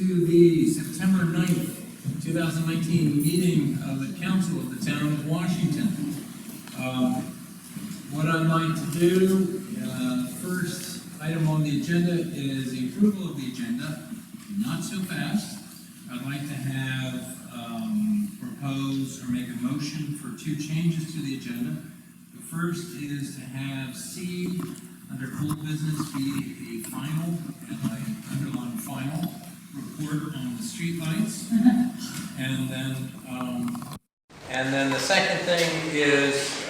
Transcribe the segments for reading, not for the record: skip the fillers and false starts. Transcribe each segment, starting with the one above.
to the September 9th, 2019 meeting of the Council of the Town of Washington. What I'd like to do, first item on the agenda is the approval of the agenda. Not so fast. I'd like to have propose or make a motion for two changes to the agenda. The first is to have C under full business be a final, and I underline final, report on the streetlights. And then the second thing is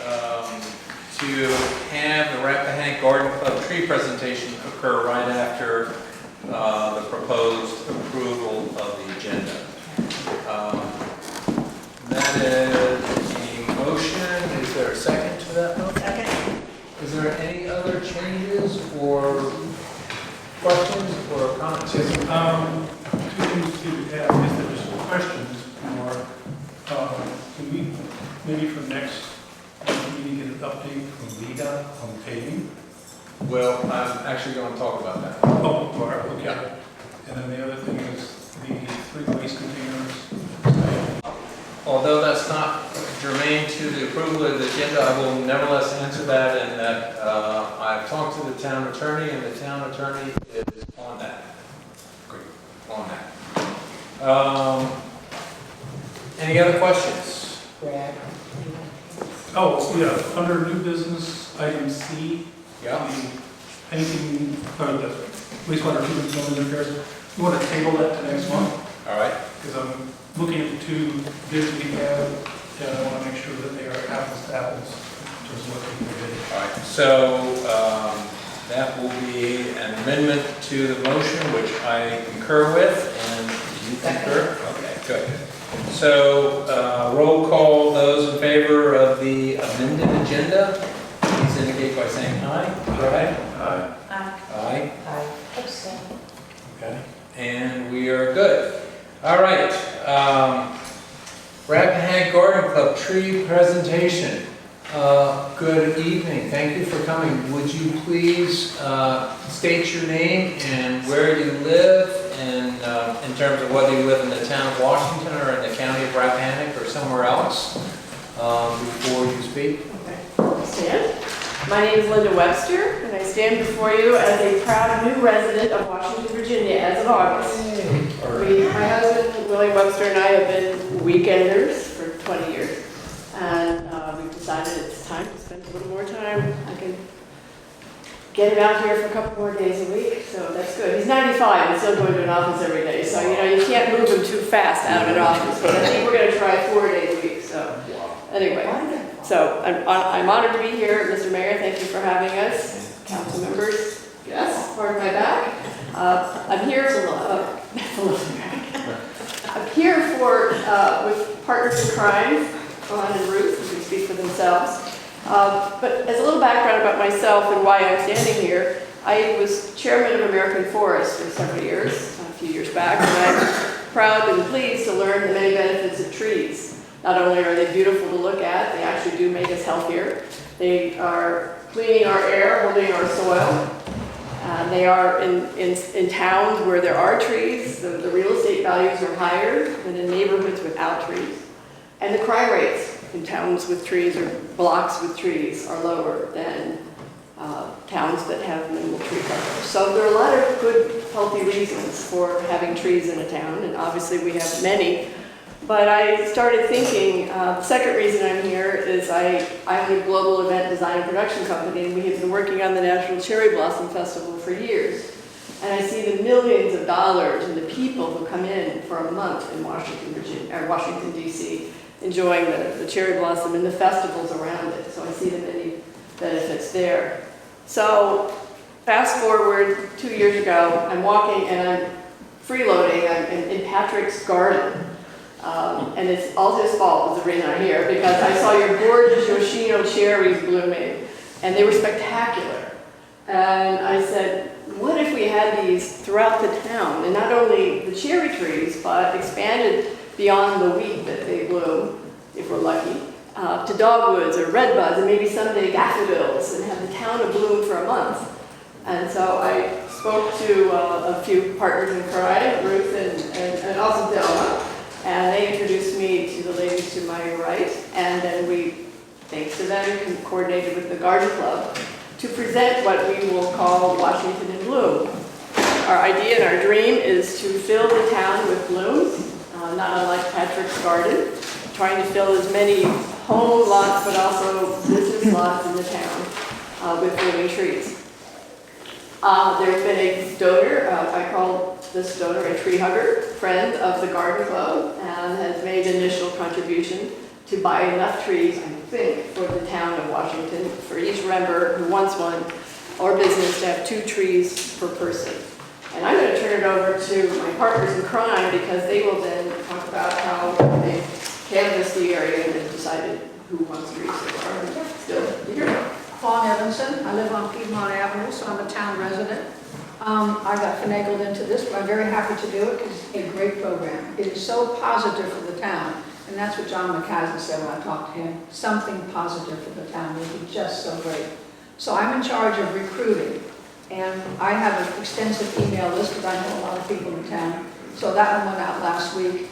to have the Rappahannock Garden Club tree presentation occur right after the proposed approval of the agenda. That is the motion. Is there a second to that motion? Second. Is there any other changes or questions or comments? Two things to add, is there just questions or can we, maybe for next meeting, get an update from Liga on paving? Well, I'm actually going to talk about that. Oh, you are, okay. Yeah. And then the other thing is the 3 waste containers. Although that's not germane to the approval of the agenda, I will nevertheless answer that, and that I've talked to the town attorney, and the town attorney is on that. Great. On that. Any other questions? Brad. Oh, yeah, under new business, item C. Yeah. The painting, the wastewater treatment facility repairs. We want to table that to next month. All right. Because I'm looking at the 2 bids we have, and I want to make sure that they are apples to apples in terms of what we did. All right. So that will be an amendment to the motion, which I concur with, and you concur? Okay, good. So roll call, those in favor of the amended agenda, please indicate by saying aye. Aye. Aye. Aye. Aye. Abstain. Okay. And we are good. All right. Rappahannock Garden Club tree presentation. Good evening. Thank you for coming. Would you please state your name and where you live, and in terms of whether you live in the town of Washington or in the county of Rappahannock or somewhere else, before you speak? Okay. Stand. My name is Linda Webster, and I stand before you as a proud new resident of Washington, Virginia as of August. My husband, William Webster, and I have been weekenders for 20 years. And we've decided it's time to spend a little more time. I can get him out here for a couple more days a week, so that's good. He's 95 and still going to an office every day, so you can't move him too fast out of an office. But I think we're going to try 4 days a week. So anyway, so I'm honored to be here, Mr. Mayor. Thank you for having us, council members. Yes, part of my back. I'm here. I'm here for with Partners in Crime, Ron and Ruth, who can speak for themselves. But as a little background about myself and why I'm standing here, I was chairman of American Forest for several years, a few years back, and I'm proud and pleased to learn the many benefits of trees. Not only are they beautiful to look at, they actually do make us healthier. They are cleaning our air, holding our soil. They are in towns where there are trees, the real estate values are higher than in neighborhoods without trees. And the crime rates in towns with trees or blocks with trees are lower than towns that have minimal tree cover. So there are a lot of good, healthy reasons for having trees in a town, and obviously we have many. But I started thinking, the second reason I'm here is I own a global event design and production company, and we have been working on the National Cherry Blossom Festival for years. And I see the millions of dollars and the people who come in for a month in Washington, D.C., enjoying the cherry blossom and the festivals around it. So I see the many benefits there. So fast forward 2 years ago, I'm walking and I'm freeloading. I'm in Patrick's garden. And it's all his fault is the reason I'm here, because I saw your gorgeous Yoshino cherries blooming, and they were spectacular. And I said, what if we had these throughout the town, and not only the cherry trees, but expanded beyond the week that they bloom, if we're lucky, to dogwoods or redbuds, and maybe someday daffodils, and have the town bloom for a month. And so I spoke to a few partners in crime, Ruth thanks to them, coordinated with the Garden Club, to present what we will call Washington in Bloom. Our idea and our dream is to fill the town with blooms, not unlike Patrick's Garden, trying to fill as many home lots but also business lots in the town with blooming trees. There's been a donor, I call this donor a tree hugger, friend of the Garden Club, and has made an initial contribution to buy enough trees, I think, for the town of Washington, for each member who wants one, or business to have 2 trees per person. And I'm going to turn it over to my partners in crime because they will then talk about how they canvassed the area and then decided who wants trees. So, still here. Fawn Evanson. I live on Piedmont Avenue, so I'm a town resident. I got finagled into this, but I'm very happy to do it because it's a great program. It is so positive for the town, and that's what John McCaslin said when I talked to him. Something positive for the town would be just so great. So I'm in charge of recruiting, and I have an extensive email list because I know a lot of people in town. So that one went out last week.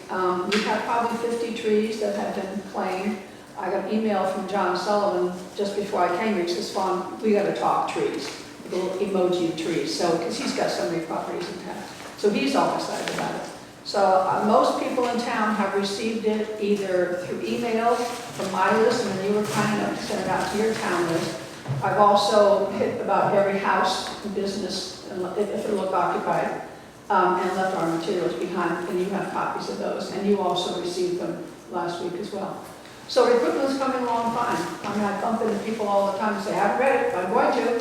We have probably 50 trees that have been claimed. I got an email from John Sullivan just before I came here. He says, Fawn, we got to talk trees, little emoji trees. So, because he's got so many properties in town. So he's all excited about it. So most people in town have received it either through email from my list, and then you were kind enough to send it out to your town list. I've also hit about every house and business, if it looked occupied, and left our materials behind, and you have copies of those. And you also received them last week as well. So recruitment is coming along fine. I mean, I bump into people all the time and say, I haven't read it, but I'm going to.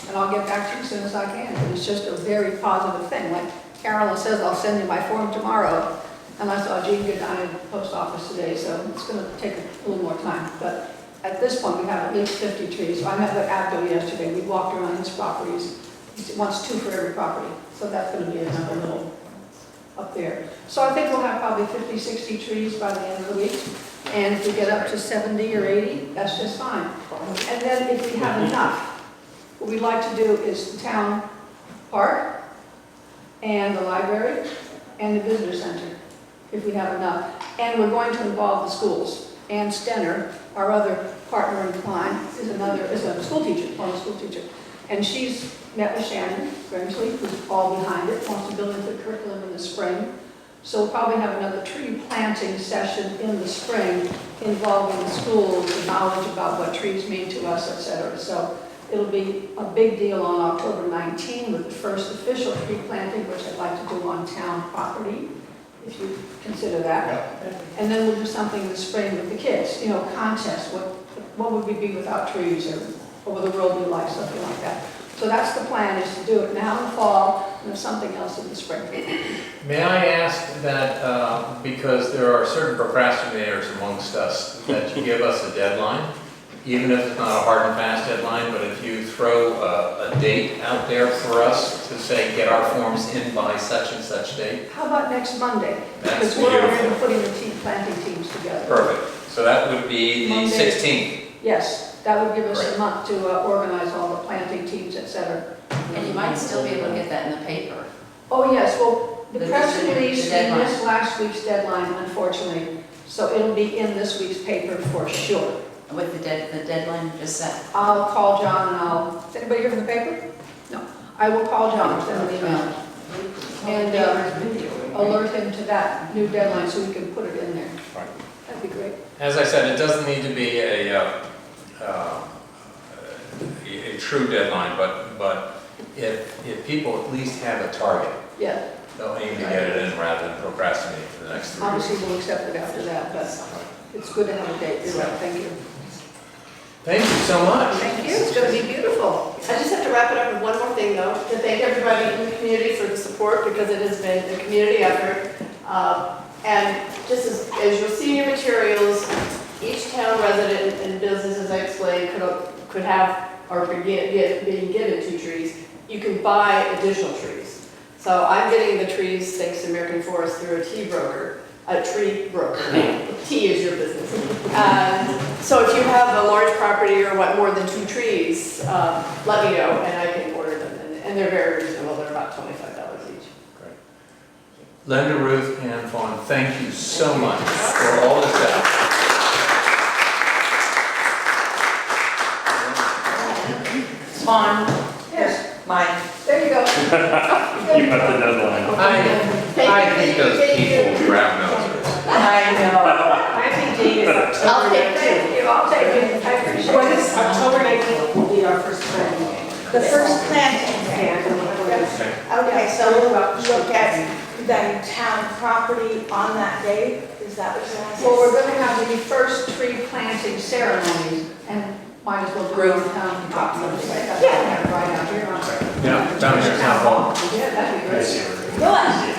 And I'll get back to you as soon as I can. But it's just a very positive thing. Like Carolyn says, I'll send you my form tomorrow. And I saw Gene get down in the post office today, so it's going to take a little more time. But at this point, we have at least 50 trees. So I met with Abdul yesterday. We walked around his properties. He wants 2 for every property. So that's going to be another little up there. So I think we'll have probably 50, 60 trees by the end of the week. And if we get up to 70 or 80, that's just fine. And then if we have enough, what we'd like to do is the town park and the library and the visitor center, if we have enough. And we're going to involve the schools. Ann Stenner, our other partner in crime, is a school teacher, former school teacher. And she's met with Shannon Grimsley, who's all behind it, wants to build into the curriculum in the spring. So we'll probably have another tree planting session in the spring involving the schools, the knowledge about what trees mean to us, etc. So it'll be a big deal on October 19 with the first official tree planting, which I'd like to do on town property, if you consider that. Yeah. And then we'll do something in the spring with the kids, you know, contests. What would we be without trees, or what would the world be like, something like that. So that's the plan, is to do it now in the fall, and there's something else in the spring. May I ask that, because there are certain procrastinators amongst us, that you give us a deadline, even if it's not a hard and fast deadline, but if you throw a date out there for us to say, get our forms in by such and such date? How about next Monday? That's because we're beautiful. already putting the planting teams together. Perfect. So that would be the Monday. 16th. Yes, that would give us Right. a month to organize all the planting teams, etc. And you might still be able to get that in the paper. Oh, yes, well, the The press deadline. release, we missed last week's deadline, unfortunately, so it'll be in this week's paper for sure. With the deadline just set. I'll call John and is anybody here from the paper? No. I will call John, send an email, and alert him to that new deadline so we can put it in there. Right. That'd be great. As I said, it doesn't need to be a true deadline, but if people at least have a target, Yeah, they'll aim to get it in rather than procrastinate for the next 3 weeks. obviously we'll accept it after that, but it's good to have a date. You're right, thank you. Thank you so much. Thank you, it's gonna be beautiful. I just have to wrap it up with one more thing, though, to thank everybody in the community for the support, because it has been a community effort. And just as you'll see in your materials, each town resident and business, as I explained, could have or being given 2 trees. You can buy additional trees. So I'm getting the trees, thanks to American Forest, through a tree broker. Tea is your business. So if you have a large property or more than 2 trees, let me know and I can order them. And they're very reasonable. They're about $25 each. Great. Linda, Ruth, and Fawn, thank you so much for all this effort. You got the deadline. I think those people grab nosers. I know. I think Dave is I'll October take 19th. it, I'll take it, I appreciate What it. is October 19th will be our first planning day. The first planting day. Okay, so we'll look at the town property on that day, is that what you're asking? Well, we're gonna have the first tree planting ceremonies, and might as well do it on town property. Yeah, right out here on. Yeah, down here, town hall. Yeah, that'd be great. Good.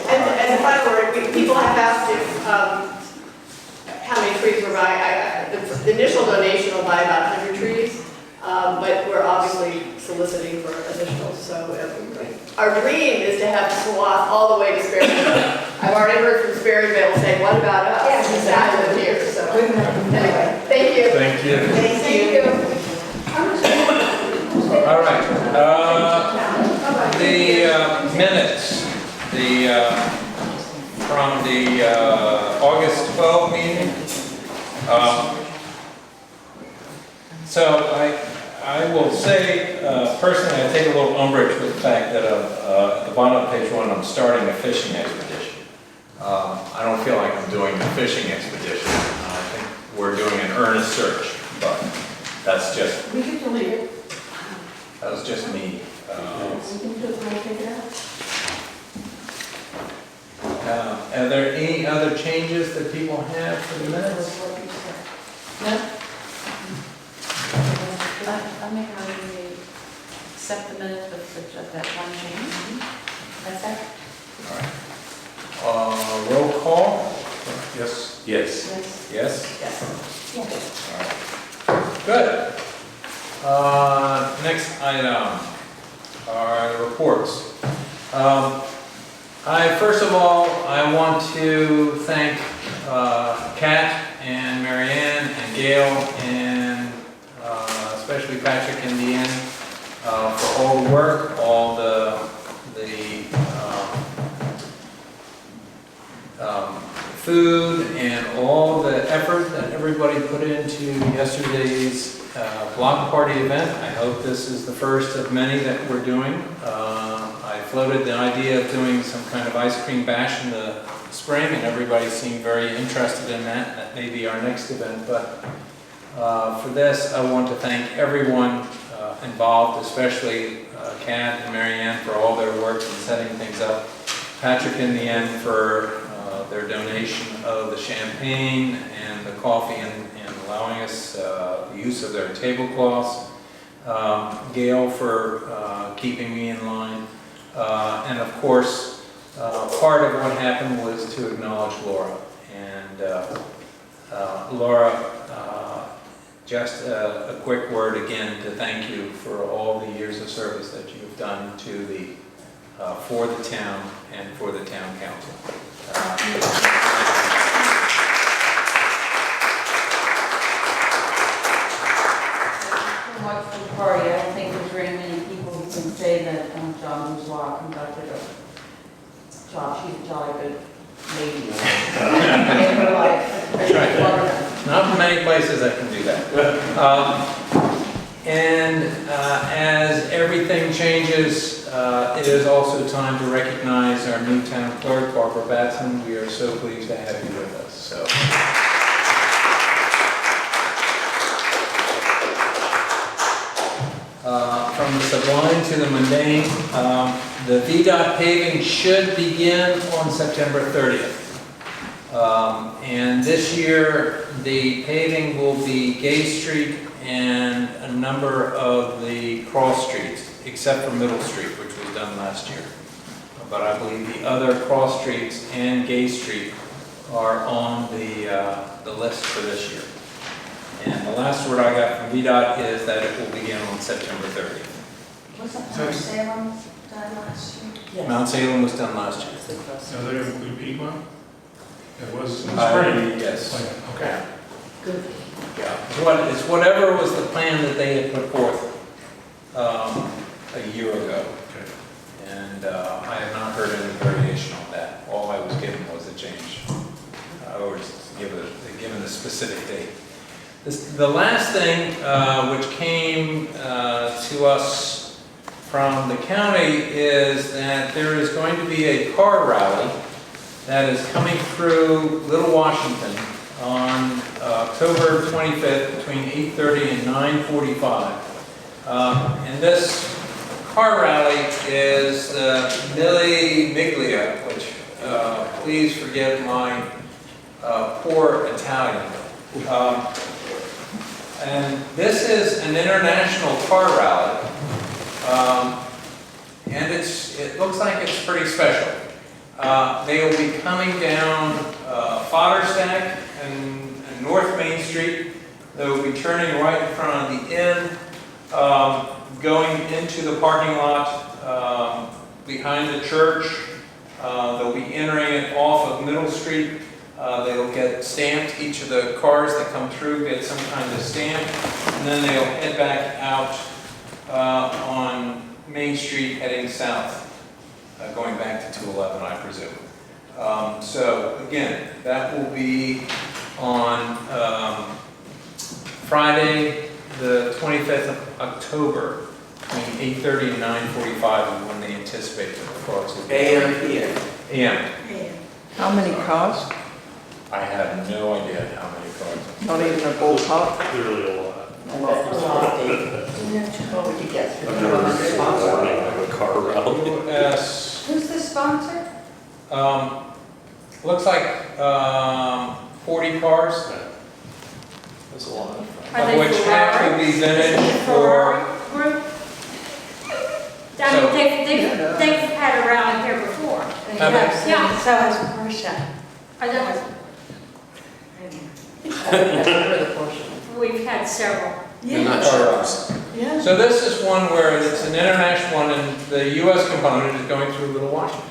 And the final word, people have asked if, how many trees we're buying. The initial donation will buy about 100 trees, but we're obviously soliciting for additional, so our dream is to have swath all the way to Sperryville. I've already heard from Sperryville saying, what about us? Yes, Because I live here, so, anyway, thank you. Thank you. Thank you. All right, the minutes, from the August 12 meeting. So I will say, personally, I take a little umbrage with the fact that at the bottom of page 1, I'm starting a fishing expedition. I don't feel like I'm doing a fishing expedition. I think we're doing an earnest search, but that's just, We can delete it. that was just me. We can do it, we'll take it out. Are there any other changes that people have for the minutes? No? I'll make a motion to accept the minutes with just that one change. That's it? All right. Roll call? Yes. Yes. Yes? Yes. All right. Good. Next item are the reports. First of all, I want to thank Kat and Marianne and Gail and especially Patrick in the end for all the work, all the food and all the effort that everybody put into yesterday's block party event. I hope this is the first of many that we're doing. I floated the idea of doing some kind of ice cream bash in the spring, and everybody seemed very interested in that. That may be our next event, but for this, I want to thank everyone involved, especially Kat and Marianne for all their work in setting things up. Patrick in the end for their donation of the champagne and the coffee and allowing us the use of their tablecloths. Gail for keeping me in line. And of course, part of what happened was to acknowledge Laura. And Laura, just a quick word again to thank you for all the years of service that you've done to the for the town and for the town council. Much for the party. I don't think there's very many people who can say that John Bourgeois conducted a job. She's a jolly good lady. In her life. Right. Not many places that can do that. And as everything changes, it is also time to recognize our new town clerk, Barbara Batson. We are so pleased to have you with us. So. From the sublime to the mundane, the VDOT paving should begin on September 30th. And this year, the paving will be Gay Street and a number of the cross streets, except for Middle Street, which was done last year. But I believe the other cross streets and Gay Street are on the list for this year. And the last word I got from VDOT is that it will begin on September 30th. Wasn't Mount Salem done last year? Mount Salem was done last year. Does that include Piedmont? It was in the spring. Yes. Okay. Good. Yeah. It's whatever was the plan that they had put forth a year ago. Okay. And I have not heard any variation on that. All I was given was a change. I was given a specific date. The last thing which came to us from the county is that there is going to be a car rally that is coming through Little Washington on October 25th between 8:30 and 9:45. And this car rally is Milli Miglia, which please forgive my poor Italian. And this is an international car rally, and it looks like it's pretty special. They will be coming down Fodderstack and North Main Street. They will be turning right in front of the inn, going into the parking lot behind the church. They'll be entering it off of Middle Street. They'll get stamped. Each of the cars that come through get some kind of stamp, and then they'll head back out on Main Street heading south, going back to 211, I presume. So again, that will be on Friday, the 25th of October, between 8:30 and 9:45 is when they anticipate that the cars will be. AM, PM. AM. How many cars? I have no idea how many cars. Not even a ballpark? Clearly a lot. What would you guess? I've never been sponsored of a car rally. US, Who's the sponsor? looks like 40 cars, That's a lot. Are of they which half will be vintage or, Group? I mean, they've had a rally here before. Have they? Yeah. So has Porsche. I know, we've had several. They're not sharps. Yeah. so this is one where it's an international one and the US component is going through Little Washington.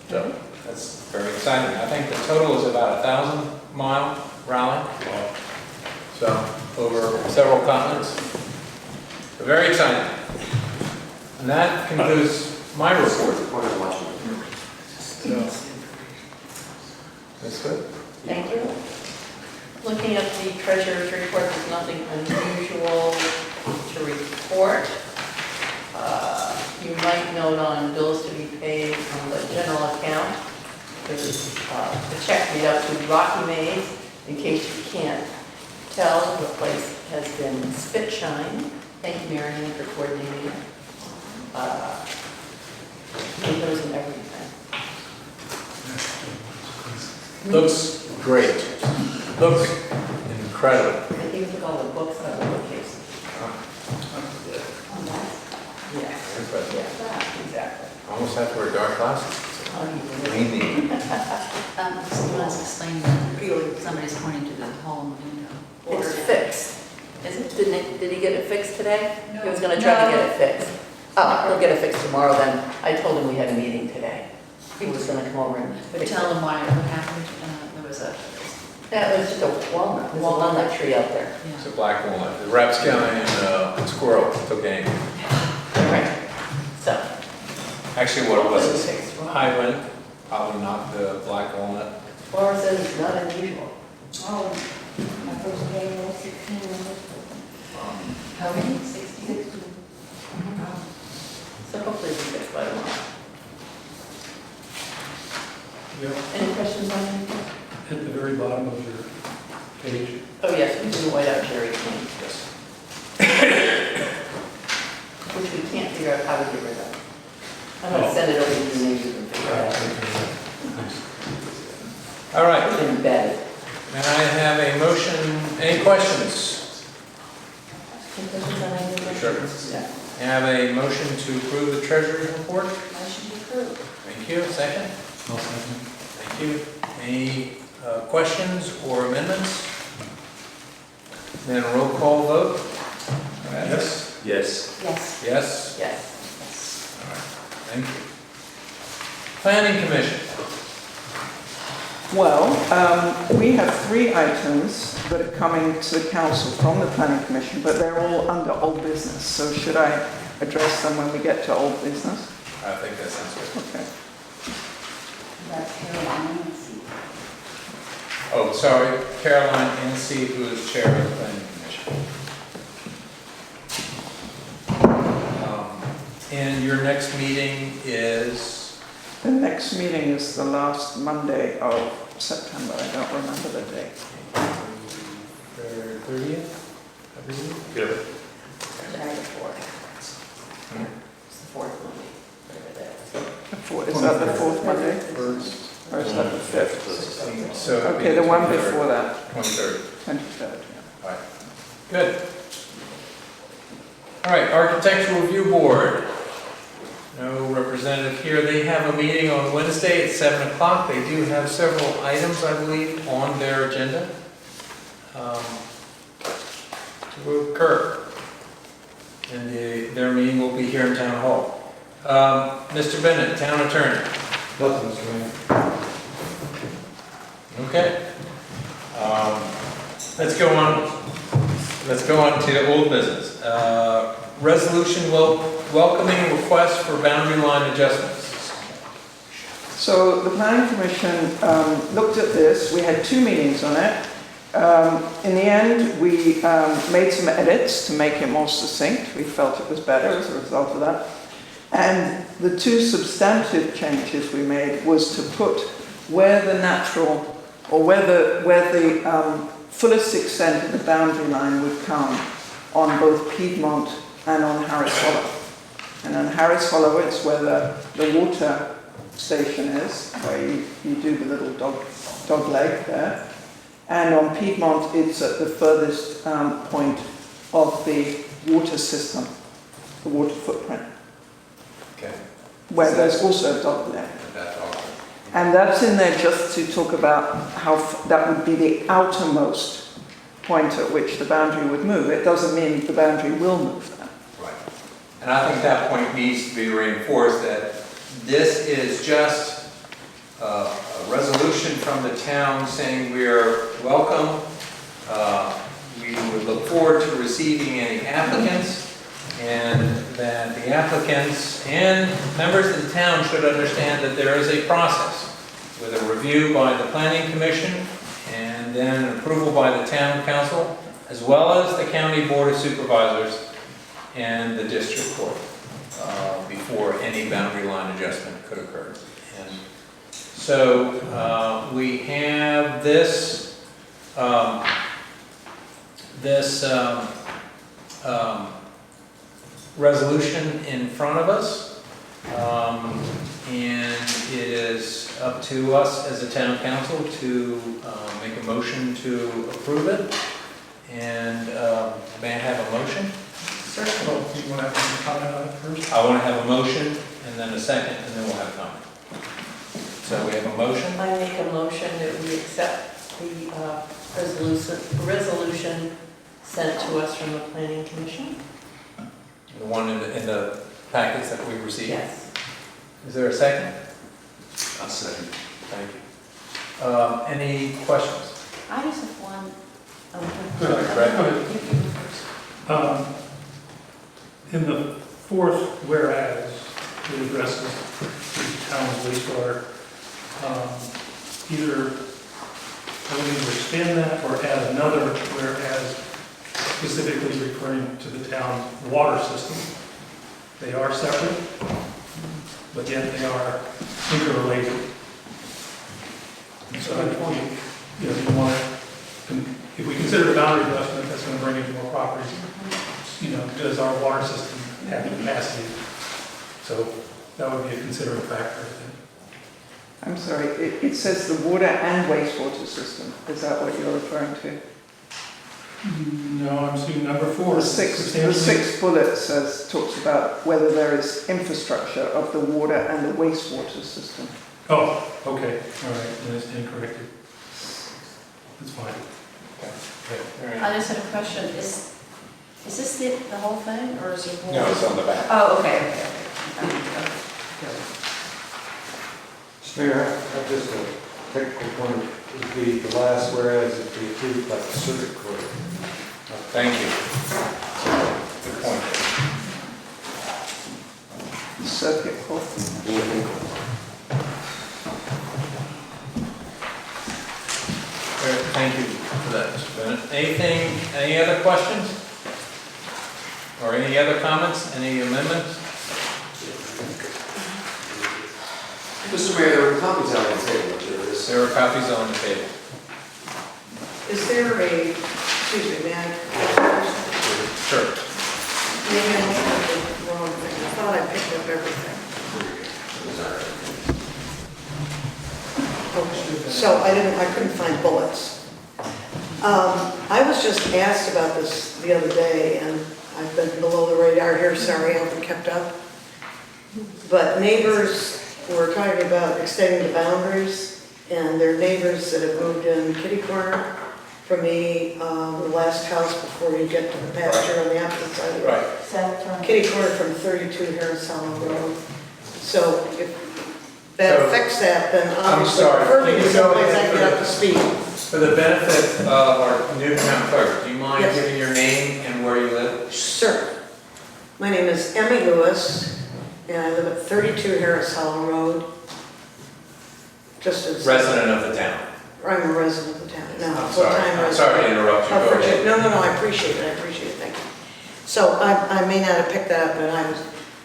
So that's very exciting. I think the total is about 1,000-mile rally. So over several continents. So very exciting. And that concludes my report. Corner of Washington. That's good. Thank you. Looking at the treasurer's report, there's nothing unusual to report. You might note on bills to be paid from the general account. There's a check made up to Rocky Maze. In case you can't tell, the place has been spit shine. Thank you, Marion, for coordinating it. Windows and everything. Looks great. Looks incredible. I think it's all the books on the bookcase. Yeah. Impressive. Yeah, exactly. Almost have to wear dark glasses. Maybe. Someone wants to explain that somebody's pointing to the hole in the window. It's fixed. Did he get it fixed today? He was gonna try to get it fixed. Oh, he'll get it fixed tomorrow then. I told him we had a meeting today. He was gonna come over and But fix tell it. them why, what happened, there was a, Yeah, it was just a walnut. There's a walnut tree out there. It's yeah. a black walnut. The rapscallion and squirrel took aim. Right. So. Actually, what it was Hopefully is it's fixed. high wind, probably not the black walnut. Laura says it's not unusual. Oh, my first game was 16 minutes. How many? 60. So hopefully it's fixed by tomorrow. Yeah, Any questions on anything? at the very bottom of your page. Oh, yes, we do white out Jerry King. Yes. Which we can't figure out how to get rid of. I'm gonna send it over to you, maybe you can figure it out. All right. It's embedded. May I have a motion? Any questions? Any questions on anything? Sure. Yeah. May I have a motion to approve the treasury report? Motion approved. Thank you. Second? Thank you. Any questions or amendments? Then a roll call vote. Yes. Yes. Yes. Yes. Yes. All right. Thank you. Planning Commission. Well, we have 3 items that are coming to the council from the planning commission, but they're all under old business. So should I address them when we get to old business? I think that sounds good. Okay. That's Caroline and C. Oh, sorry, Caroline N.C., who is chair of the Planning Commission. And your next meeting is? The next meeting is the last Monday of September. I don't remember the date. 30th, I believe? Good. July the 4th. It's the 4th Monday, whatever that is. Is that the fourth Monday? First. Or is that the fifth? So it'd be Okay, the one 23rd. before that, 23rd. 23rd. All right, good. All right, Architectural Review Board. No representative here. They have a meeting on Wednesday at 7 o'clock. They do have several items, I believe, on their agenda to occur. And their meeting will be here in Town Hall. Mr. Bennett, Town Attorney. Nothing, Mr. Mayor. Okay. Let's go on to old business. Resolution welcoming request for boundary line adjustments. So the Planning Commission looked at this. We had 2 meetings on it. In the end, we made some edits to make it more succinct. We felt it was better as a result of that. And the 2 substantive changes we made was to put where the natural, or where the fullest extent of the boundary line would come on both Piedmont and on Harris Hollow. And on Harris Hollow, it's where the water station is, where you do the little dog leg there. And on Piedmont, it's at the furthest point of the water system, the water footprint, Okay. where there's also a dog leg. That's all. And that's in there just to talk about how that would be the outermost point at which the boundary would move. It doesn't mean the boundary will move there. Right. And I think that point needs to be reinforced, that this is just a resolution from the town saying we are welcome. We would look forward to receiving any applicants, and that the applicants and members of the town should understand that there is a process with a review by the Planning Commission and then an approval by the town council, as well as the county board of supervisors and the district court before any boundary line adjustment could occur. And so we have this resolution in front of us, and it is up to us as a town council to make a motion to approve it. And may I have a motion? Well, do you want to have any comment on it first? I want to have a motion and then a second, and then we'll have comment. So we have a motion. I make a motion that we accept the resolution sent to us from the Planning Commission. The one in the packets that we received. Yes. Is there a second? I'll second. Thank you. Any questions? I just have one. Go ahead. In the 4th whereas, it addresses the town's wastewater. Either I would either expand that or add another whereas specifically referring to the town's water system. They are separate, but yet they are interrelated. And so if we consider a boundary adjustment, that's going to bring in more properties. Does our water system have capacity? So that would be a considering factor, I think. I'm sorry, it says the water and wastewater system. Is that what you're referring to? No, I'm seeing number 4. The sixth bullet talks about whether there is infrastructure of the water and the wastewater system. Oh, okay, all right, then it's incorrected. That's fine. I just had a question. Is this the whole thing, or is it more? No, it's on the back. Oh, okay. Mr. Mayor, I have just a technical point. It would be the last whereas it be approved by the circuit court. Thank you. Good point. Circuit court. Thank you for that, Mr. Bennett. Any other questions? Or any other comments, any amendments? Mr. Mayor, there were copies out on the table. There are copies on the table. Is there a, excuse me, may I? Sure. Maybe I'm looking at the wrong thing. I thought I picked up everything. So I couldn't find bullets. I was just asked about this the other day, and I've been below the radar here, sorry, I haven't kept up. But neighbors were talking about extending the boundaries, and there are neighbors that have moved in kitty corner from me, the last house before you get to the pasture on the opposite side of the road. Right. Sept. Kitty corner from 32 Harris Hollow Road. So if that So, affects that, then I'm obviously sorry, prefer can to you get go someplace I ahead can get up to for- speed. For the benefit of our new town clerk, do you mind Yes. giving your name and where you live? Sure. My name is Emmy Lewis, and I live at 32 Harris Hollow Road. Just as. Resident of the town. I'm a resident of the town, no, I'm full-time sorry. resident. I'm sorry to interrupt you. Oh, Go Virginia. ahead. No, I appreciate it, thank you. So I may not have picked that up, but I was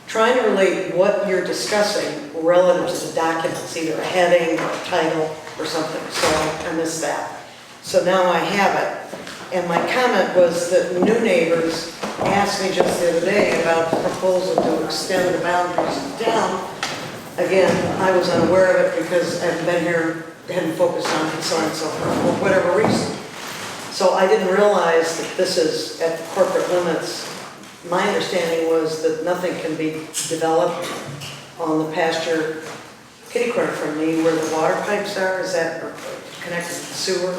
trying to relate what you're discussing relative to the documents, either a heading or a title or something, so I missed that. So now I have it, and my comment was that new neighbors asked me just the other day about the proposal to extend the boundaries of the town. Again, I was unaware of it because I haven't been here, hadn't focused on it, and so on and so forth, for whatever reason. So I didn't realize that this is at the corporate limits. My understanding was that nothing can be developed on the pasture kitty corner from me where the water pipes are. Is that connected to the sewer?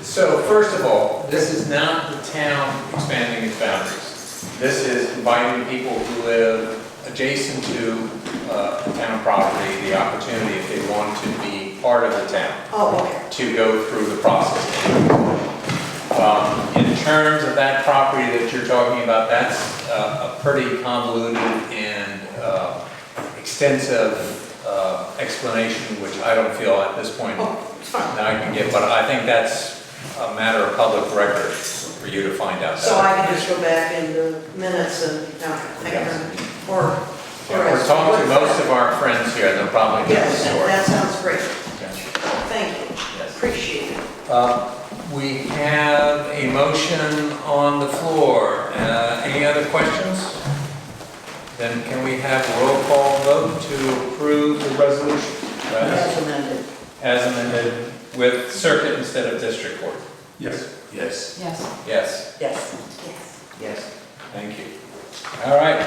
So first of all, this is not the town expanding its boundaries. This is inviting people who live adjacent to town property, the opportunity, if they want to be part of the town, Oh, okay. to go through the process. In terms of that property that you're talking about, that's a pretty convoluted and extensive explanation, which I don't feel at this point Oh, it's fine. that I can give, but I think that's a matter of public record for you to find out. So I can just go back in the minutes and, thank you. Or We're talking to most of our friends here, they'll probably know the yes, story. that sounds great. Okay. Thank you. Yes. Appreciate it. We have a motion on the floor. Any other questions? Then can we have a roll call vote to approve the resolution? As amended. As amended with circuit instead of district court? Yes. Yes. Yes. Yes. Yes. Yes. Thank you. All right.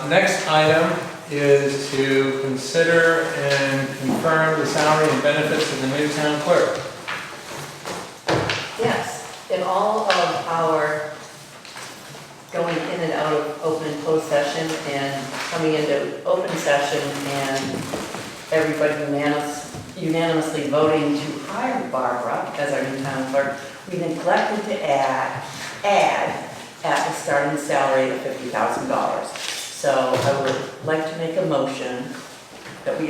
Next item is to consider and confirm the salary and benefits of the new town clerk. Yes, in all of our going in and out of open and closed session and coming into open session and everybody unanimously voting to hire Barbara as our new town clerk, we neglected to add at the starting salary of $50,000. So I would like to make a motion that we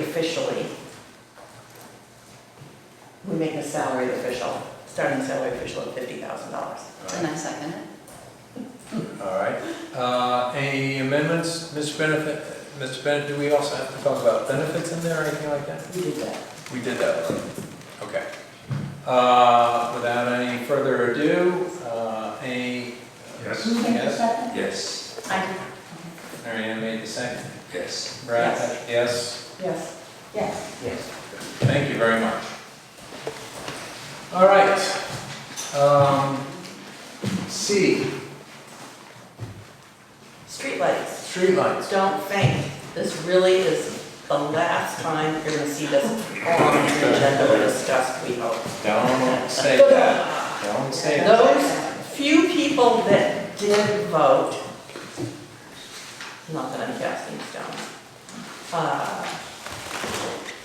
make the salary official, starting salary official at $50,000. And I second it. All right. Any amendments, Mr. Bennett, do we also have to talk about benefits in there or anything like that? We did that. We did that. Okay. Without any further ado, Yes. Who made the second? Yes. I did. Mary Ann made the second. Yes. Brad? Yes. Yes? Yes. Yes. Thank you very much. All right. C, Streetlights. streetlights. Don't faint. This really is the last time you're going to see this on the agenda to discuss, we hope. Don't say that. Don't say that. Those few people that did vote, not that I'm casting stones,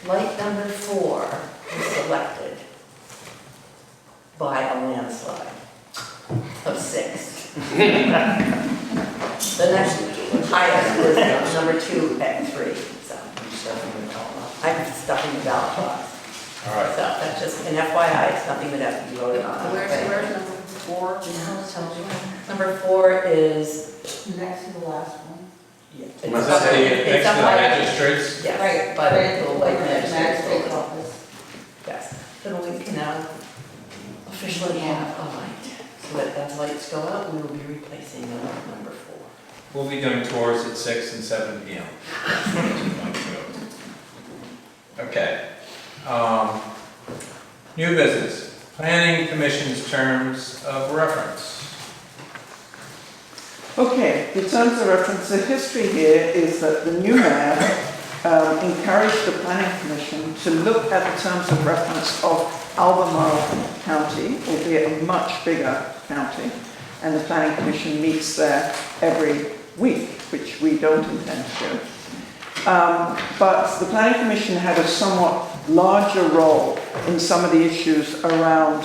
light number 4 was selected by a landslide of 6. The next highest was number 2 at 3, so I'm stuffing the ballot box. All right. So that's just an FYI, it's nothing that has to be voted on. Where's number 4? Number 4 is Next to the last one. It's Must up- say it's next to up the by- magistrates? Yes, Right, by the right, little like white the magistrate's magistrate's office. office. Yes, so we can now officially have a light. So that as lights go out, we will be replacing them with number 4. We'll be doing tours at 6 and 7 p.m. Okay. New business, planning commission's terms of reference. Okay, the terms of reference, the history here is that the new mayor encouraged the planning commission to look at the terms of reference of Albemarle County, albeit a much bigger county, and the planning commission meets there every week, which we don't intend to do. But the planning commission had a somewhat larger role in some of the issues around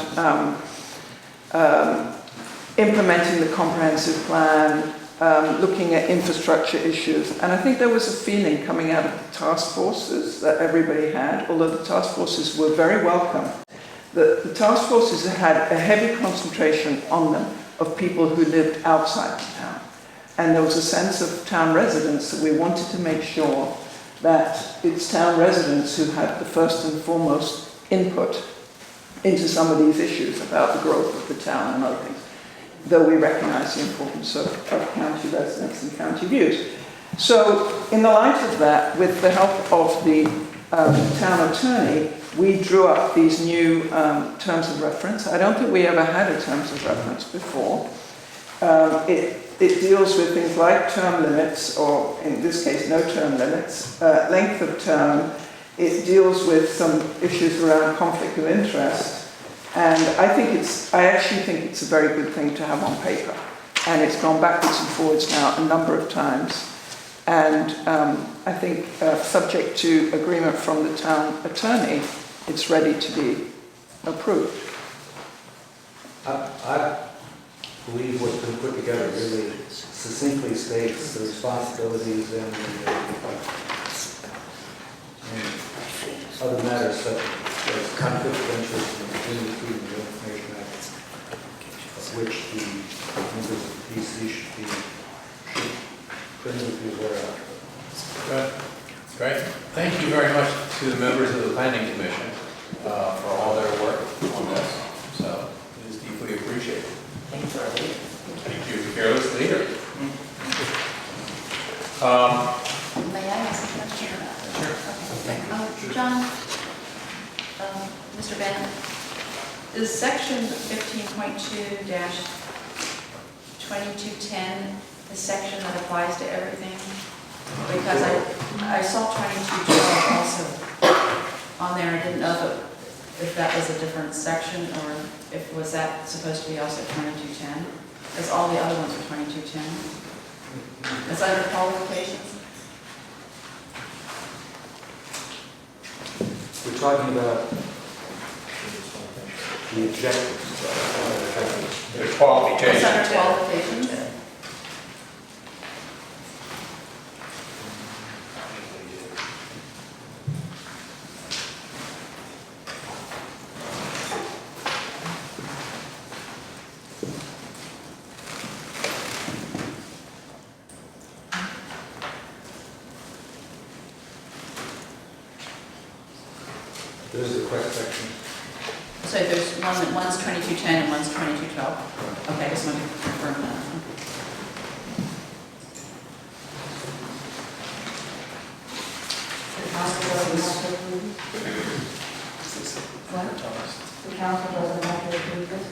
implementing the comprehensive plan, looking at infrastructure issues. And I think there was a feeling coming out of the task forces that everybody had, although the task forces were very welcome. The task forces had a heavy concentration on them of people who lived outside the town. And there was a sense of town residents that we wanted to make sure that it's town residents who had the first and foremost input into some of these issues about the growth of the town and other things, though we recognize the importance of county residents and county views. So in the light of that, with the help of the town attorney, we drew up these new terms of reference. I don't think we ever had a terms of reference before. It deals with things like term limits, or in this case, no term limits, length of term. It deals with some issues around conflict of interest. And I actually think it's a very good thing to have on paper. And it's gone backwards and forwards now a number of times. And I think, subject to agreement from the town attorney, it's ready to be approved. I believe what's been put together really succinctly states the responsibilities and other matters such as conflict of interest and the Freedom of Information Act, of which the members of the PC should be aware of. Good. Great. Thank you very much to the members of the planning commission for all their work on this. So it is deeply appreciated. Thanks for our lead. Thank you, fearless leader. May I ask a question about this? Sure. Okay. John, Mr. Bennett, is section 15.2-2210 a section that applies to everything? Because I saw 2212 also on there. I didn't know if that was a different section or if was that supposed to be also 2210? Because all the other ones are 2210. It's under qualifications. We're talking about the objectives. There's It's qualifications. under qualifications. There's the correct section. So there's one's 2210 and one's 2212. Okay, I just wanted to confirm that. The council doesn't have to approve What? this? The council doesn't have to approve this?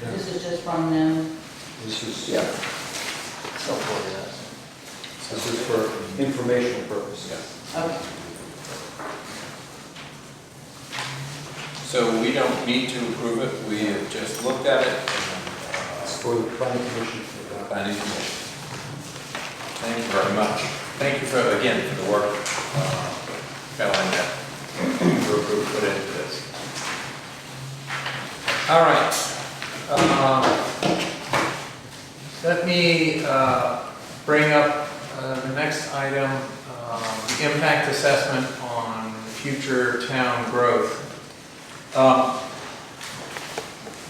This is just from them. This is, Yeah. this is for informational purposes. Okay. So we don't need to approve it. We have just looked at it. It's for the planning commission. Planning commission. Thank you very much. Thank you for, again, for the work, Caroline, that your group put into this. All right. Let me bring up the next item, the impact assessment on future town growth.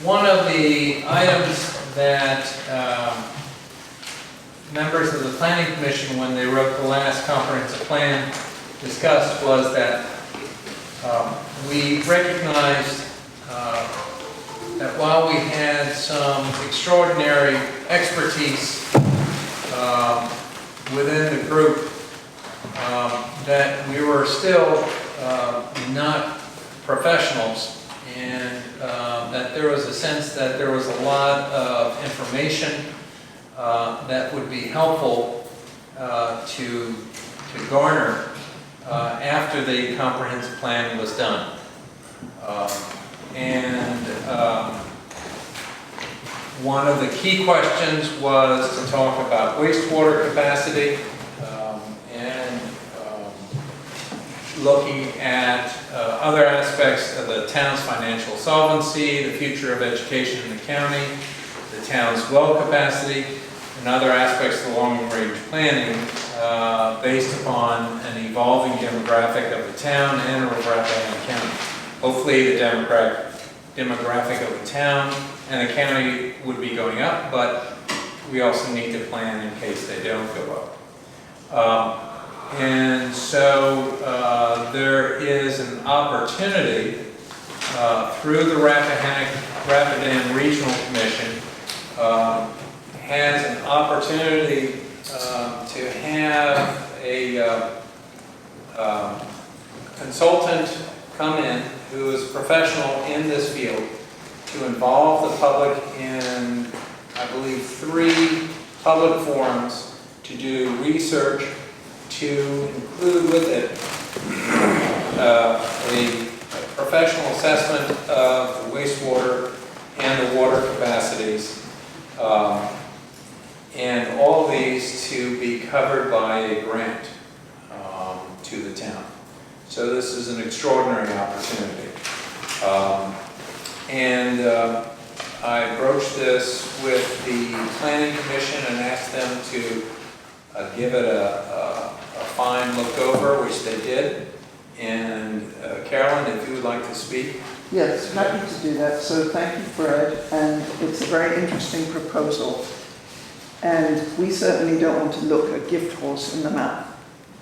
One of the items that members of the planning commission, when they wrote the last comprehensive plan, discussed was that we recognized that while we had some extraordinary expertise within the group, that we were still not professionals, and that there was a sense that there was a lot of information that would be helpful to garner after the comprehensive plan was done. One of the key questions was to talk about wastewater capacity and looking at other aspects of the town's financial solvency, the future of education in the county, the town's well capacity, and other aspects of the long-range planning based upon an evolving demographic of the town and of Rappahannock County. Hopefully the demographic of the town and the county would be going up, but we also need to plan in case they don't go up. And so there is an opportunity through the Rapidan Regional Commission has an opportunity to have a consultant come in who is a professional in this field to involve the public in, I believe, 3 public forums to do research to include with it a professional assessment of the wastewater and the water capacities, and all of these to be covered by a grant to the town. So this is an extraordinary opportunity. I broached this with the Planning Commission and asked them to give it a fine look over, which they did. And Carolyn, if you would like to speak. Yes, happy to do that. So thank you, Fred, and it's a very interesting proposal. And we certainly don't want to look a gift horse in the mouth.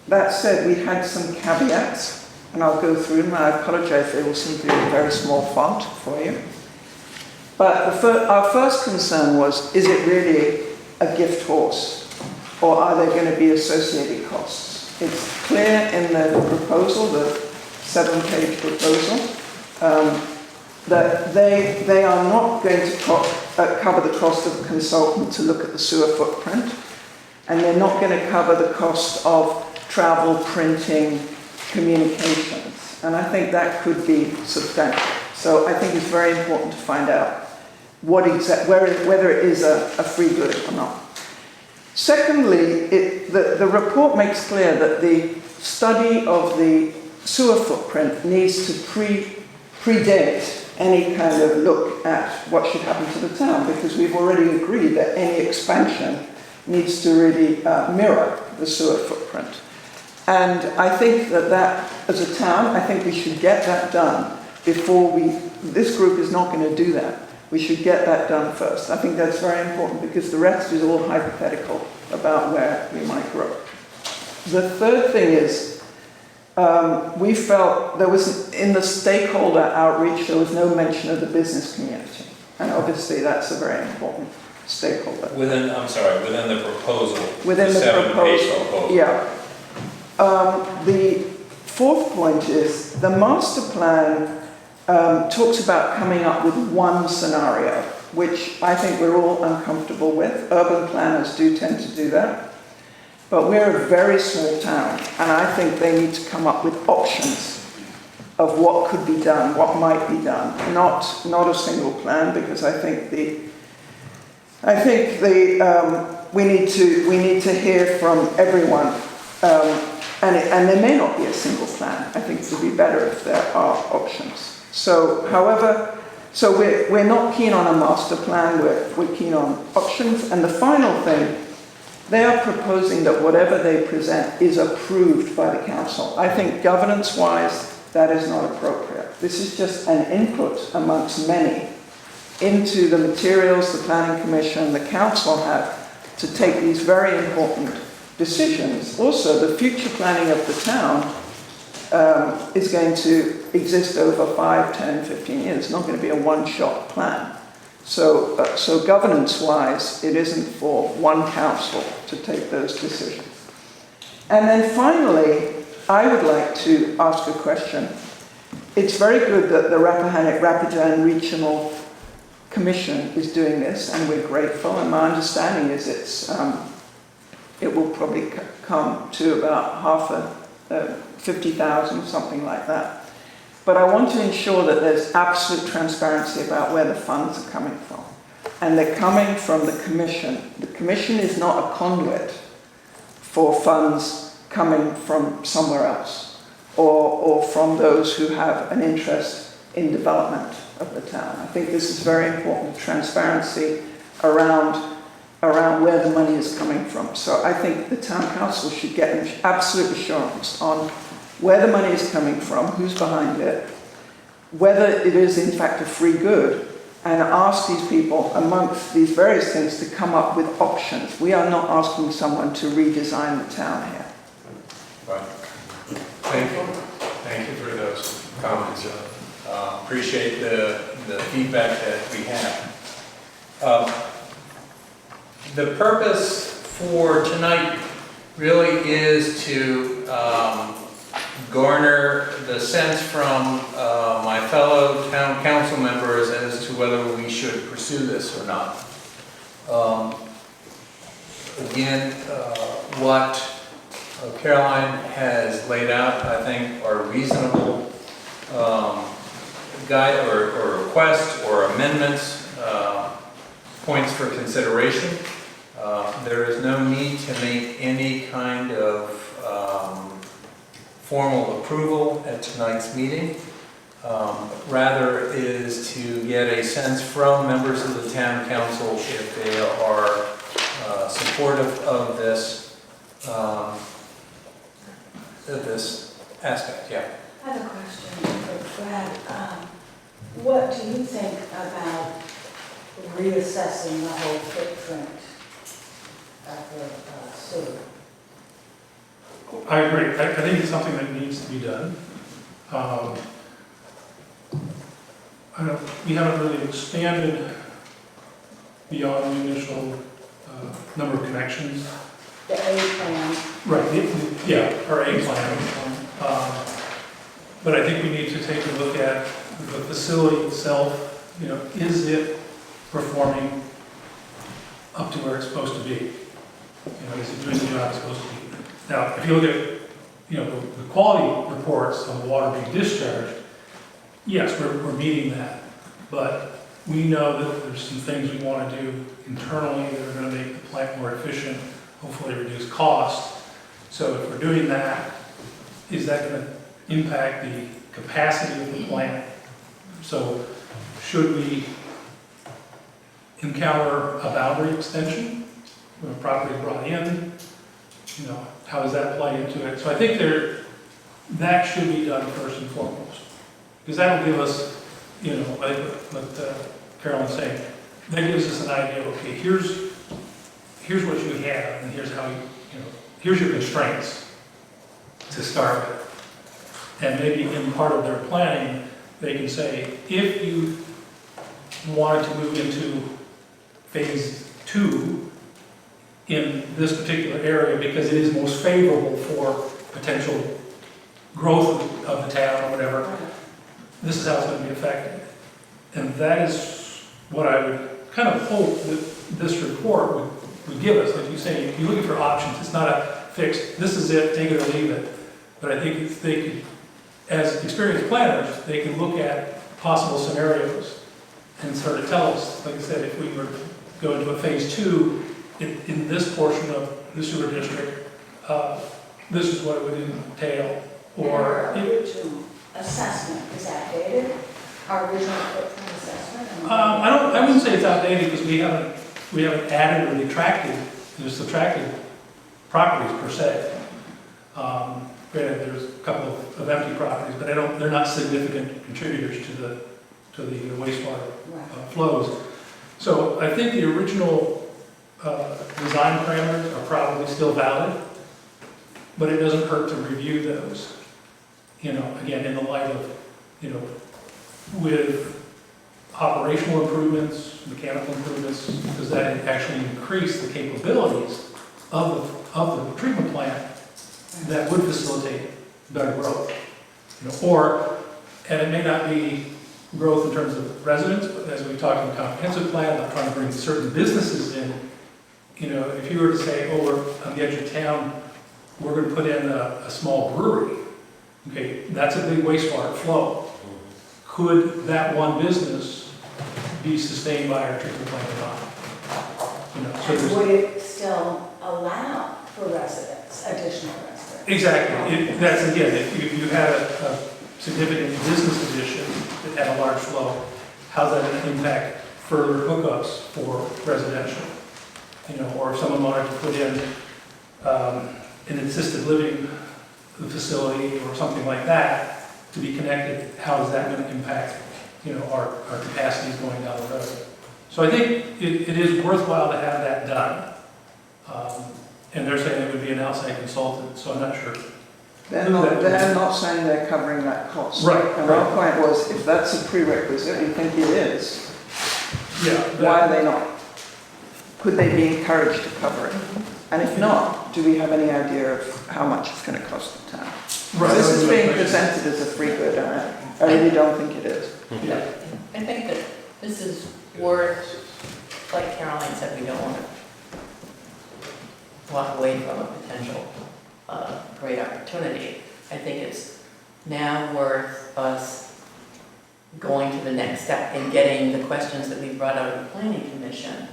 That said, we had some caveats, and I'll go through them. I apologize, they will seem to be in very small font for you. But our first concern was, is it really a gift horse, or are there going to be associated costs? It's clear in the proposal, the 7-page proposal, that they are not going to cover the cost of a consultant to look at the sewer footprint, and they're not going to cover the cost of travel, printing, communications. And I think that could be substantial. So I think it's very important to find out whether it is a free good or not. Secondly, the report makes clear that the study of the sewer footprint needs to predate any kind of look at what should happen to the town, because we've already agreed that any expansion needs to really mirror the sewer footprint. And I think that as a town, I think we should get that done before this group is not going to do that. We should get that done first. I think that's very important, because the rest is all hypothetical about where we might grow. The third thing is, we felt there was, in the stakeholder outreach, there was no mention of the business community. And obviously that's a very important stakeholder. Within the proposal. Within the 7-page proposal. Yeah. The fourth point is, the master plan talks about coming up with one scenario, which I think we're all uncomfortable with. Urban planners do tend to do that. But we're a very small town, and I think they need to come up with options of what could be done, what might be done. Not a single plan, because I think we need to hear from everyone, and there may not be a single plan. I think it would be better if there are options. So, however, we're not keen on a master plan. We're keen on options. And the final thing, they are proposing that whatever they present is approved by the council. I think governance-wise, that is not appropriate. This is just an input amongst many into the materials the Planning Commission and the council have to take these very important decisions. Also, the future planning of the town is going to exist over 5, 10, 15 years. It's not going to be a one-shot plan. So governance-wise, it isn't for one council to take those decisions. And then finally, I would like to ask a question. It's very good that the Rapidan Regional Commission is doing this, and we're grateful. And my understanding is it will probably come to about 50,000, something like that. But I want to ensure that there's absolute transparency about where the funds are coming from. And they're coming from the Commission. The Commission is not a conduit for funds coming from somewhere else, or from those who have an interest in development of the town. I think this is very important, transparency around where the money is coming from. So I think the town council should get an absolute assurance on where the money is coming from, who's behind it, whether it is in fact a free good, and ask these people amongst these various things to come up with options. We are not asking someone to redesign the town here. Right. Thank you. Thank you for those comments. Appreciate the feedback that we have. The purpose for tonight really is to garner the sense from my fellow town council members as to whether we should pursue this or not. Again, what Caroline has laid out, I think, are reasonable guide or requests or amendments, points for consideration. There is no need to make any kind of formal approval at tonight's meeting. Rather, it is to get a sense from members of the town council if they are supportive of this aspect. Yeah. I have a question for Brad. What do you think about reassessing the whole footprint of the sewer? I agree. I think it's something that needs to be done. We haven't really expanded beyond the initial number of connections. The A plan? Right, yeah, our A plan. But I think we need to take a look at the facility itself. You know, is it performing up to where it's supposed to be? You know, is it doing the job it's supposed to be? Now, if you look at, you know, the quality reports on the water being discharged, yes, we're meeting that. But we know that there's some things we want to do internally that are going to make the plant more efficient, hopefully reduce cost. So if we're doing that, is that going to impact the capacity of the plant? So should we encounter a boundary extension when a property is brought in? You know, how does that play into it? So I think that should be done first and foremost. Because that will give us, you know, like what Carolyn's saying, that gives us an idea, okay, here's what you have, and here's how you know, here's your constraints to start with. And maybe in part of their planning, they can say, if you wanted to move into phase 2 in this particular area because it is most favorable for potential growth of the town or whatever, this is how it's going to be affected. And that is what I would kind of hope that this report would give us. Like you say, you're looking for options. It's not a fixed, this is it, take it or leave it. But I think if they could, as experienced planners, they can look at possible scenarios and sort of tell us, like I said, if we were to go into a phase 2 in this portion of the sewer district, this is what it would entail. Or our original assessment, is that dated? Our original footprint assessment? I wouldn't say it's outdated because we haven't added or detracted, or subtracted properties per se. Granted, there's a couple of empty properties, but they're not significant contributors to the wastewater flows. So I think the original design parameters are probably still valid, but it doesn't hurt to review those. You know, again, in the light of, you know, with operational improvements, mechanical improvements, does that actually increase the capabilities of the treatment plant that would facilitate better growth? You know, or, and it may not be growth in terms of residents, but as we talked in the comprehensive plan, about trying to bring certain businesses in. You know, if you were to say, oh, we're on the edge of town, we're going to put in a small brewery. Okay, that's a big wastewater flow. Could that one business be sustained by our treatment plant or not? You know, so And there's, would it still allow for residents, additional residents? exactly. That's again, if you had a significant business addition that had a large flow, how's that going to impact further hookups for residential? You know, or if someone wanted to put in an assisted living facility or something like that to be connected, how is that going to impact, you know, our capacities going down the road? So I think it is worthwhile to have that done. And they're saying it would be an outside consultant, so I'm not sure. They're not saying they're covering that cost. Right, And right. our point was, if that's a prerequisite, we think it is, Yeah. why are they not? Could they be encouraged to cover it? And if not, do we have any idea of how much it's going to cost the town? Right. This is being presented as a free good, and I really don't think it is. Yeah. I think that this is worth, like Caroline said, we don't want to walk away from a potential great opportunity. I think it's now worth us going to the next step and getting the questions that we brought out of the planning commission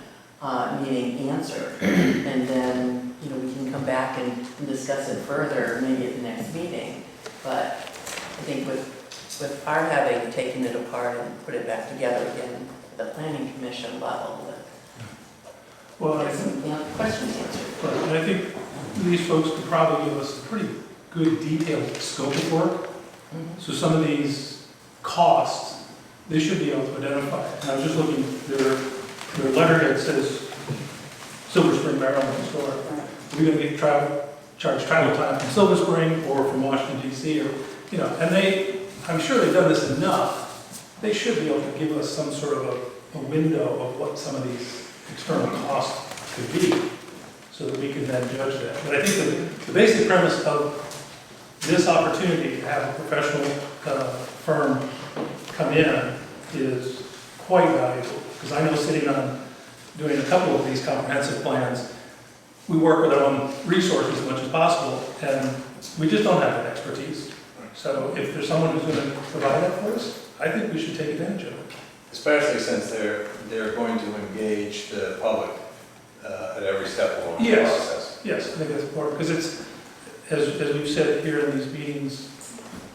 needing answered. And then, you know, we can come back and discuss it further, maybe at the next meeting. But I think with our having taken it apart and put it back together again at the planning commission level, Well, get some questions answered. right. And I think these folks could probably give us a pretty good detailed scope of work. So some of these costs, they should be able to identify. And I was just looking, their letterhead says Silver Spring, Maryland, so are we going to get charged travel time from Silver Spring or from Washington DC, or, you know, and I'm sure they've done this enough, they should be able to give us some sort of a window of what some of these external costs could be, so that we can then judge that. But I think the basic premise of this opportunity to have a professional firm come in is quite valuable, because I know sitting on doing a couple of these comprehensive plans, we work with our own resources as much as possible, and we just don't have that expertise. So if there's someone who's going to provide that for us, I think we should take advantage of it. Especially since they're going to engage the public at every step along the Yes. process. Yes, I think that's important, because it's, as we've said here in these meetings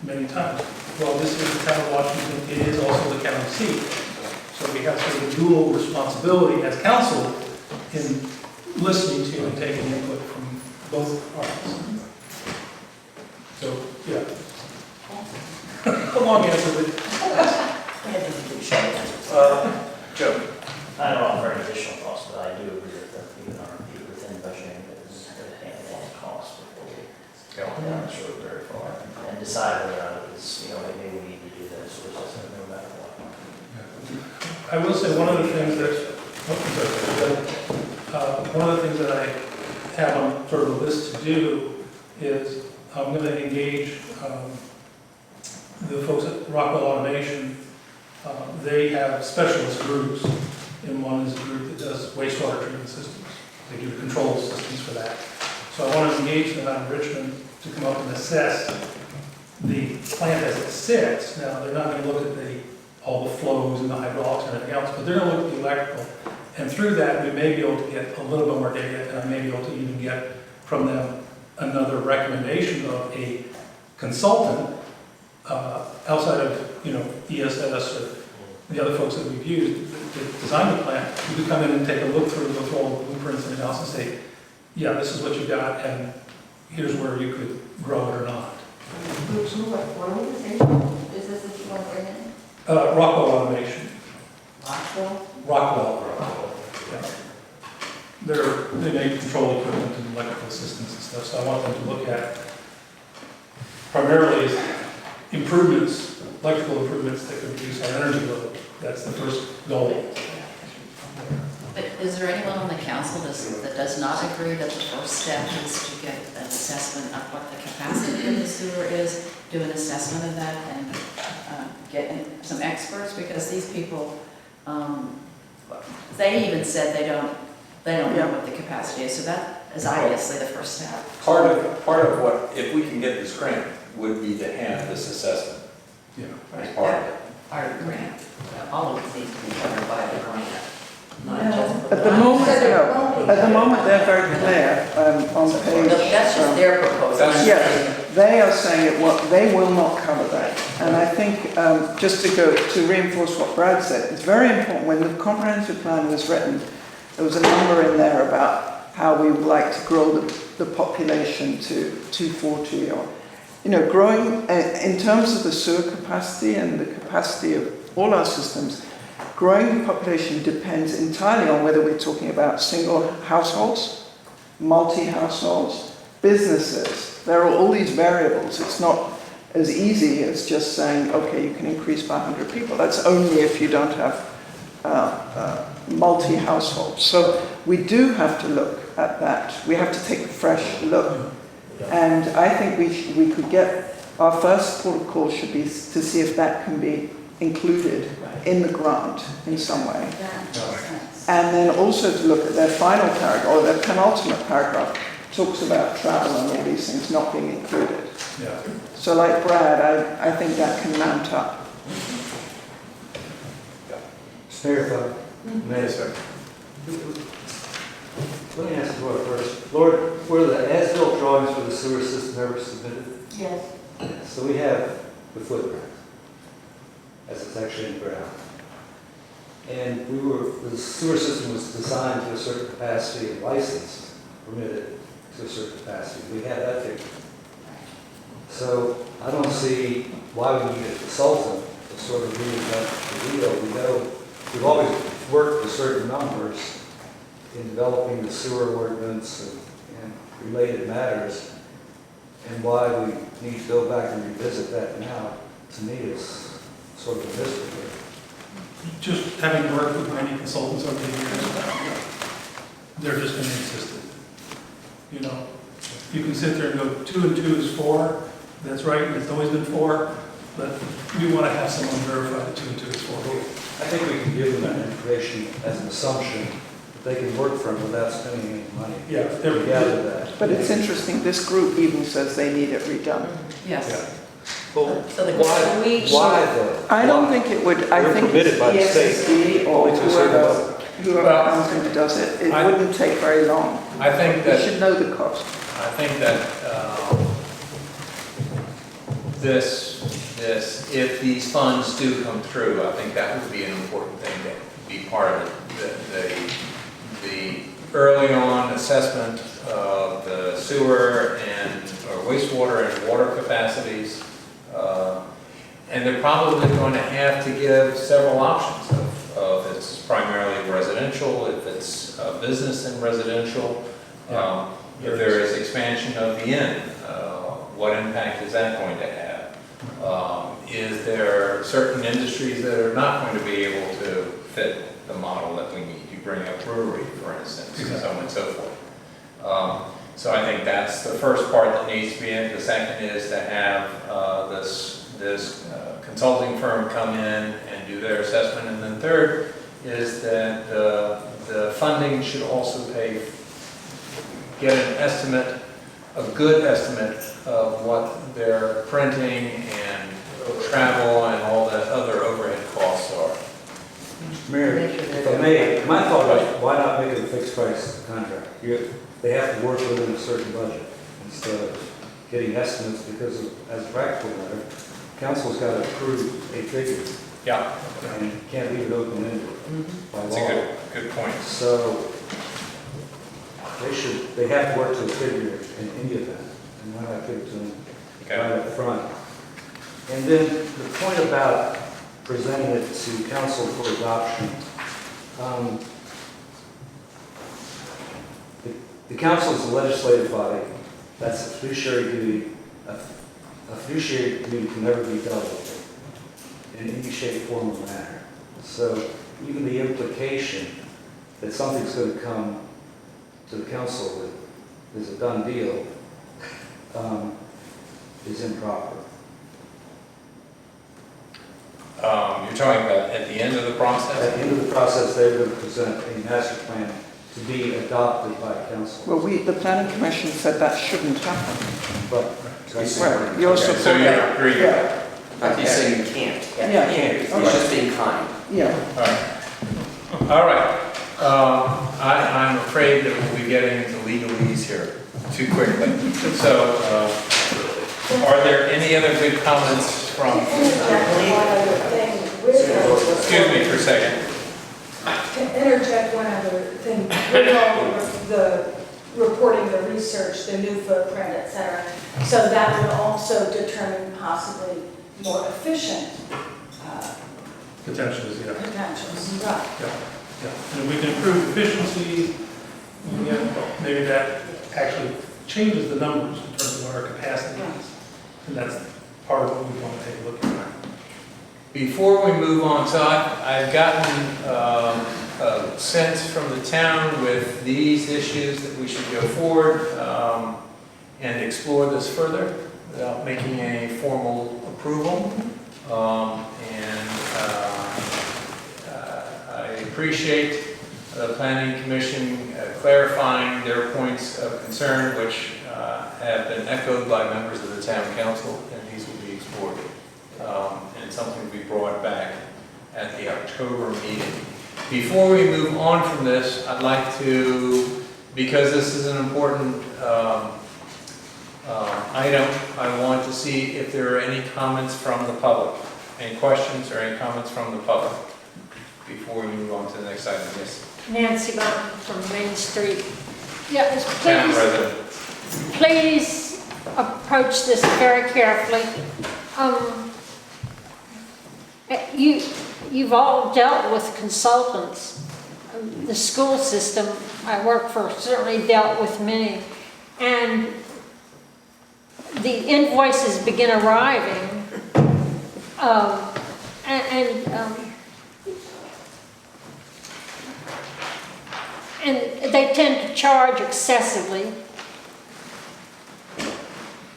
many times, well, this is the town of Washington, it is also the county seat. So we have sort of a dual responsibility as council in listening to and taking input from both parties. So, yeah. A long answer, but Joe? I don't offer any additional costs, but I do agree with that, even our people within budgeting, that this is going to have a cost before we go down this road very far and decide whether or not it's, you know, maybe we need to do this or just no matter what. I will say one of the things that, one of the things that I have on sort of a list to do is I'm going to engage the folks at Rockwell Automation. They have specialist groups, and one is a group that does wastewater treatment systems. They do the control systems for that. So I want to engage them out of Richmond to come up and assess the plant as it sits. Now, they're not going to look at all the flows and the hydraulics and everything else, but they're going to look at the electrical. And through that, we may be able to get a little bit more data, and I may be able to even get from them another recommendation of a consultant outside of, you know, ESS or the other folks that we've used to design the plant, who could come in and take a look through, go through all the blueprints and analysis and say, yeah, this is what you got, and here's where you could grow it or not. What organization is this that you want to bring in? Rockwell Automation. Rockville? Rockwell. Yeah. they make control equipment and electrical systems and stuff, so I want them to look at primarily improvements, electrical improvements that can reduce our energy load. That's the first goal. But is there anyone on the council that does not agree that the first step is to get an assessment of what the capacity of the sewer is, do an assessment of that, and get some experts? Because these people, they even said they don't know what the capacity is, so that is obviously the first step. Part of what, if we can get this grant, would be to have this assessment Yeah. as part of it. Our grant, all of these can be covered by the grant, not just. At the moment, no. At the moment, they're very clear on page. That's just their proposal. Yes, they are saying they will not cover that. And I think, just to reinforce what Brad said, it's very important. When the comprehensive plan was written, there was a number in there about how we would like to grow the population to 240 or, growing in terms of the sewer capacity and the capacity of all our systems. Growing the population depends entirely on whether we're talking about single households, multi-households, businesses. There are all these variables. It's not as easy as just saying, okay, you can increase by 100 people. That's only if you don't have multi-households. So we do have to look at that. We have to take a fresh look. And I think we could get, our first port of call should be to see if that can be included in the grant in some way. And then also to look at their final paragraph, or their penultimate paragraph, talks about travel and all these things not being included. Yeah. So like Brad, I think that can mount up. Mayor, Mayor, sir. Let me ask Laura first. Laura, were the as-built drawings for the sewer system ever submitted? Yes. So we have the footprint, as it's actually in the ground. And the sewer system was designed to a certain capacity and licensed, permitted to a certain capacity. We have that figured. So I don't see why we need a consultant to sort of reinvent the wheel. We know we've always worked with certain numbers in developing the sewer ordinance and related matters. And why we need to go back and revisit that now, to me, is sort of a mystery. Just having worked with many consultants over the years, they're just going to insist it. You can sit there and go, 2 and 2 is 4. That's right, and it's always been 4. But we want to have someone verify that 2 and 2 is 4. I think we can give them that information as an assumption that they can work from without spending any money. Yeah, We gather that. But it's interesting, this group even says they need it redone. Yes. Well, So the why though? I don't think it would, I They're think permitted by the state. ESSD or Only to a certain level. whoever comes in and does it, it wouldn't take very long. I think You that should know the cost. I think that if these funds do come through, I think that would be an important thing to be part of it. The early on assessment of the sewer or wastewater and water capacities, and they're probably going to have to give several options of if it's primarily residential, if it's business and residential. If there is expansion of the inn, what impact is that going to have? Is there certain industries that are not going to be able to fit the model that we need? You bring up brewery, for instance, and so on and so forth. So I think that's the first part that needs to be in. The second is to have this consulting firm come in and do their assessment. And then third is that the funding should also get an estimate, a good estimate of what their printing and travel and all the other overhead costs are. Mayor, if I may, my thought was, why not make it a fixed price contract? They have to work within a certain budget instead of getting estimates, because as a practical matter, council's got to approve a figure. Yeah. And you can't leave it open-ended by law. That's a good point. So they have to work to a figure in any event, and why not give it to them right up front? And then the point about presenting it to council for adoption, The council is a legislative body. That's a fiduciary duty. A fiduciary duty can never be dealt with in any shape, form, or manner. So even the implication that something's going to come to the council that is a done deal is improper. You're talking about at the end of the process? At the end of the process, they're going to present a master plan to be adopted by council. Well, the planning commission said that shouldn't happen. But Right, you're Okay, so supporting. you agree with that? Not he's saying you can't. Yeah. You can't, he's Okay. just being kind. Yeah, All right. I'm afraid that we'll be getting into legalese here too quickly. So, are there any other good comments from, To interject one other thing with excuse me for a second. the reporting, the research, the new footprint, et cetera. So that would also determine possibly more efficient Potentials, yeah. potentials. Right. Yeah, and if we can improve efficiency, maybe that actually changes the numbers in terms of what our capacity is. And that's part of what we want to take a look at. Before we move on, so I've gotten a sense from the town with these issues that we should go forward and explore this further without making a formal approval. I appreciate the Planning Commission clarifying their points of concern, which have been echoed by members of the town council, and these will be explored. And something will be brought back at the October meeting. Before we move on from this, I'd like to, because this is an important item, I want to see if there are any comments from the public. Any questions or any comments from the public before we move on to the next item? Yes. Nancy Bowden from Main Street. Yes, Town please, resident. please approach this very carefully. You've all dealt with consultants. The school system I work for certainly dealt with many. And the invoices begin arriving. And they tend to charge excessively.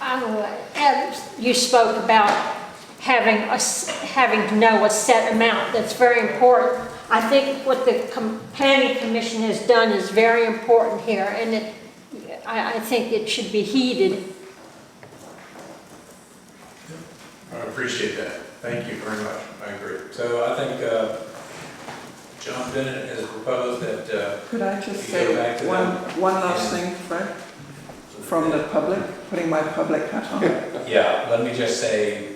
And you spoke about having to know a set amount. That's very important. I think what the Planning Commission has done is very important here, and I think it should be heeded. I appreciate that. Thank you very much. I agree. So I think John Bennett has proposed that could I just we go say back to one last thing, Fred, from the public, putting my public hat on? Yeah, let me just say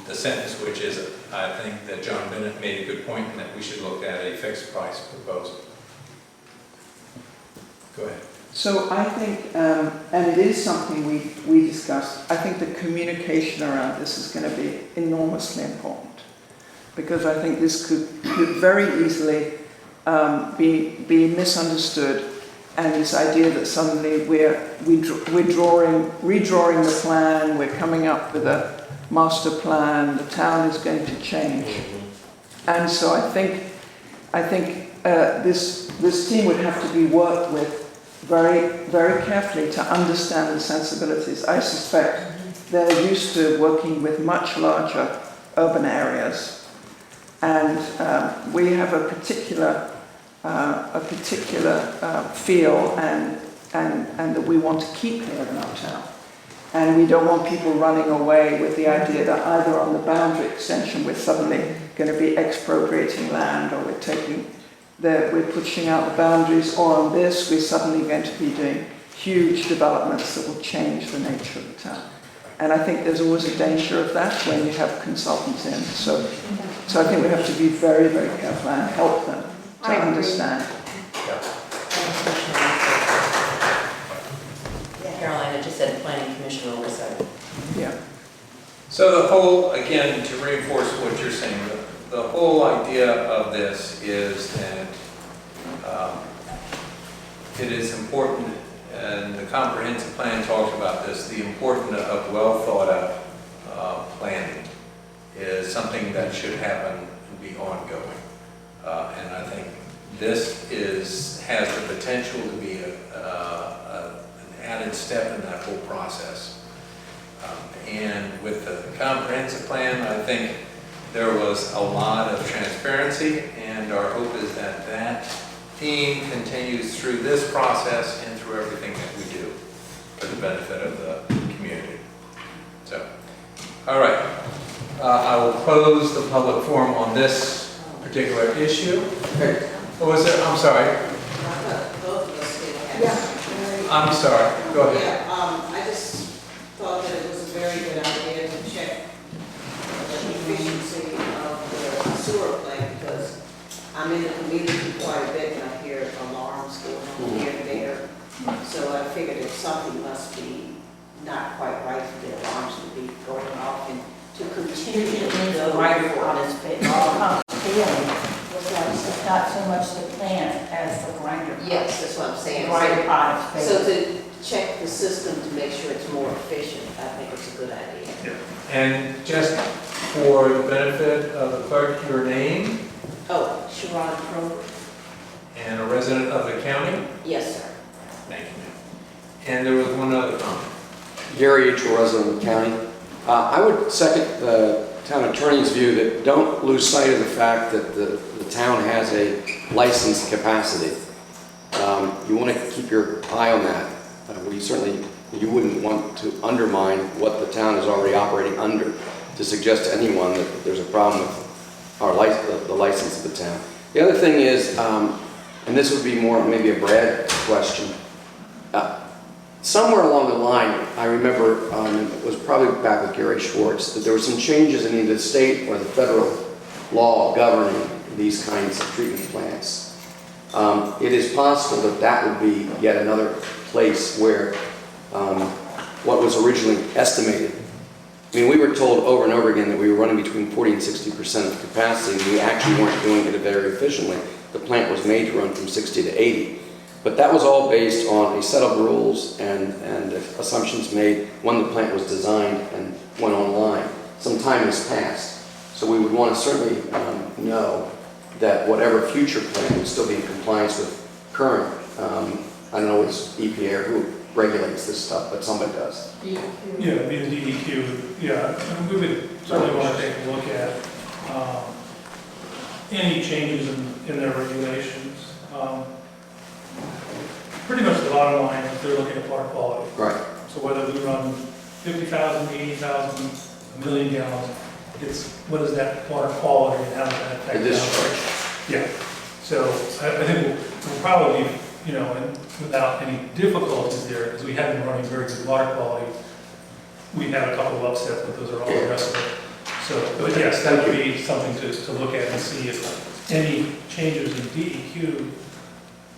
the sentence, which is, I think that John Bennett made a good point and that we should look at a fixed price proposal. Go ahead. So I think, and it is something we discussed, I think the communication around this is going to be enormously important. Because I think this could very easily be misunderstood, and this idea that suddenly we're redrawing the plan, we're coming up with a master plan, the town is going to change. And so I think this team would have to be worked with very, very carefully to understand the sensibilities. I suspect they're used to working with much larger urban areas, and we have a particular feel and that we want to keep here in our town. And we don't want people running away with the idea that either on the boundary extension we're suddenly going to be expropriating land, or we're pushing out the boundaries, or on this we're suddenly going to be doing huge developments that will change the nature of the town. And I think there's always a danger of that when you have consultants in. So I think we have to be very, very careful and help them to understand. Caroline, I just said planning commission oversight. Yeah. So the whole, again, to reinforce what you're saying, the whole idea of this is that it is important and the comprehensive plan talks about this, the importance of well thought out planning is something that should happen and be ongoing. And I think this has the potential to be an added step in that whole process. And with the comprehensive plan, I think there was a lot of transparency, and our hope is that that theme continues through this process and through everything that we do for the benefit of the community. So, all right. I will close the public forum on this particular issue. What was there? I'm sorry. Both of us did have. I'm sorry. Go ahead. Yeah, I just thought that it was a very good idea to check the efficiency of the sewer plant, because I'm in the community quite a bit and I hear alarms going on here and there. So I figured that something must be not quite right for the alarms to be going off and to continue to go on his face. It's not so much the plant as the grinder. Yes, that's what I'm saying. Grinder pot is So to check the system to make sure it's more efficient, I think it's a good idea. And just for the benefit of the clerk, your name Oh, Sharon Kroger? and a resident of the county? Yes, sir. Thank you. And there was one other comment. Gary H., a resident of the county. I would second the town attorney's view that don't lose sight of the fact that the town has a licensed capacity. You want to keep your eye on that. You wouldn't want to undermine what the town is already operating under to suggest to anyone that there's a problem with the license of the town. The other thing is, and this would be more maybe a Brad question, somewhere along the line, I remember, it was probably back with Gary Schwartz, that there were some changes in either the state or the federal law governing these kinds of treatment plants. It is possible that that would be yet another place where what was originally estimated. I mean, we were told over and over again that we were running between 40 and 60% of capacity, and we actually weren't doing it very efficiently. The plant was made to run from 60 to 80. But that was all based on a set of rules and assumptions made when the plant was designed and went online. Some time has passed. So we would want to certainly know that whatever future plan would still be in compliance with current, I don't know it's EPA or who regulates this stuff, but somebody does. Yeah, it'd be the DEQ, yeah. And we would certainly want to take a look at any changes in their regulations. Pretty much the bottom line is they're looking at water quality. Right. So whether we run 50,000, 80,000, a million gallons, it's what is that water quality and how does that affect The discharge. Yeah. So I think we'll probably, and without any difficulties there, because we have been running very good water quality, we've had a couple of upsets, but those are all the rest of it. So, but yes, that would be something to look at and see if any changes in DEQ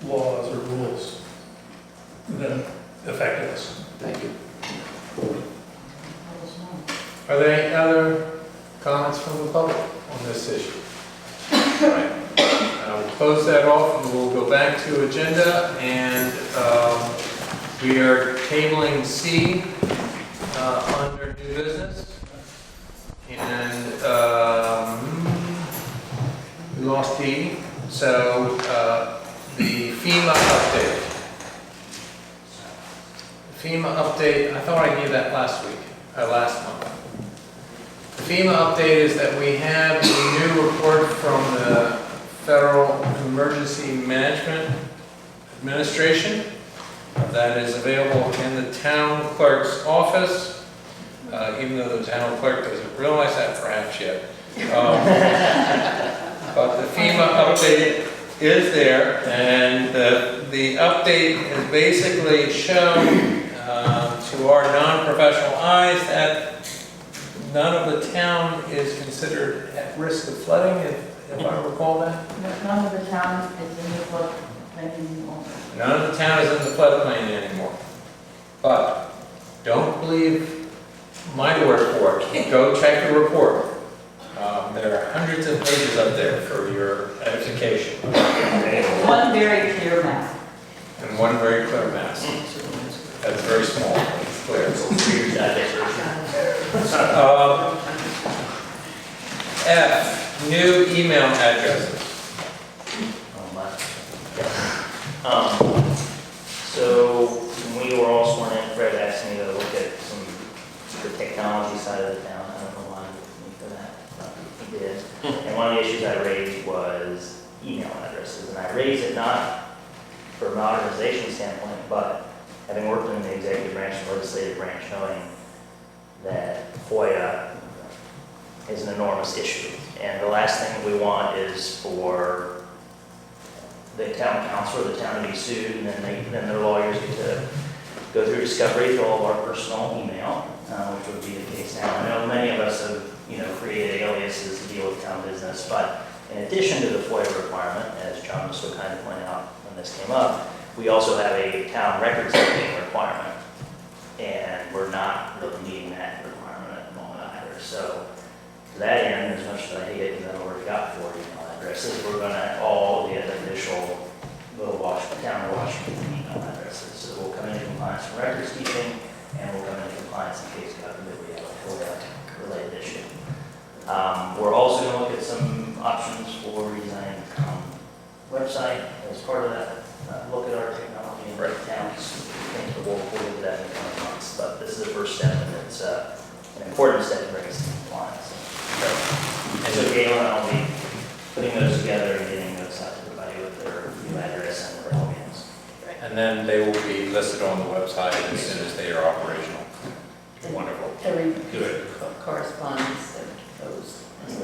laws or rules then affect us. Thank you. Are there any other comments from the public on this issue? All right. We'll close that off and we'll go back to agenda, and we are tabling C under new business. And we lost D. So the FEMA update. FEMA update, I thought I gave that last month. The FEMA update is that we have a new report from the Federal Emergency Management Administration that is available in the town clerk's office, even though the town clerk doesn't realize that perhaps yet. But the FEMA update is there, and the update is basically shown to our non-professional eyes that none of the town is considered at risk of flooding, if I recall that. None of the town is in the floodplain anymore. None of the town is in the floodplain anymore. But don't believe my word for it. Go check the report. There are hundreds of pages up there for your edification. One very clear map. And one very clear mask. That's very small, but it's clear. F, new email addresses. So when we were all sworn in, Fred asked me to look at the technology side of the town. I don't know why for that, but he did. And one of the issues I raised was email addresses. And I raised it not for a modernization standpoint, but having worked in the executive branch and legislative branch, knowing that FOIA is an enormous issue. And the last thing we want is for the town council or the town to be sued, and then their lawyers get to go through discovery through all of our personal email, which would be the case now. I know many of us have, created aliases to deal with town business, but in addition to the FOIA requirement, as John was so kind of pointed out when this came up, we also have a town records keeping requirement, and we're not really meeting that requirement at the moment either. So to that end, as much as I hate it, because I've already got 4 email addresses, we're going to all the official town Washington email addresses. So we'll come into compliance for records keeping, and we'll come into compliance in case God forbid we have a FOIA-related issue. We're also going to look at some options for redesigning the town website as part of that. Look at our technology and break towns. I think we'll do that in the coming months. But this is the first step, and it's an important step to bring us to compliance. So Gail and I will be putting those together and getting those out to everybody with their new address and their logins. And then they will be listed on the website as soon as they are operational. Wonderful. Every Good. correspondence that goes. And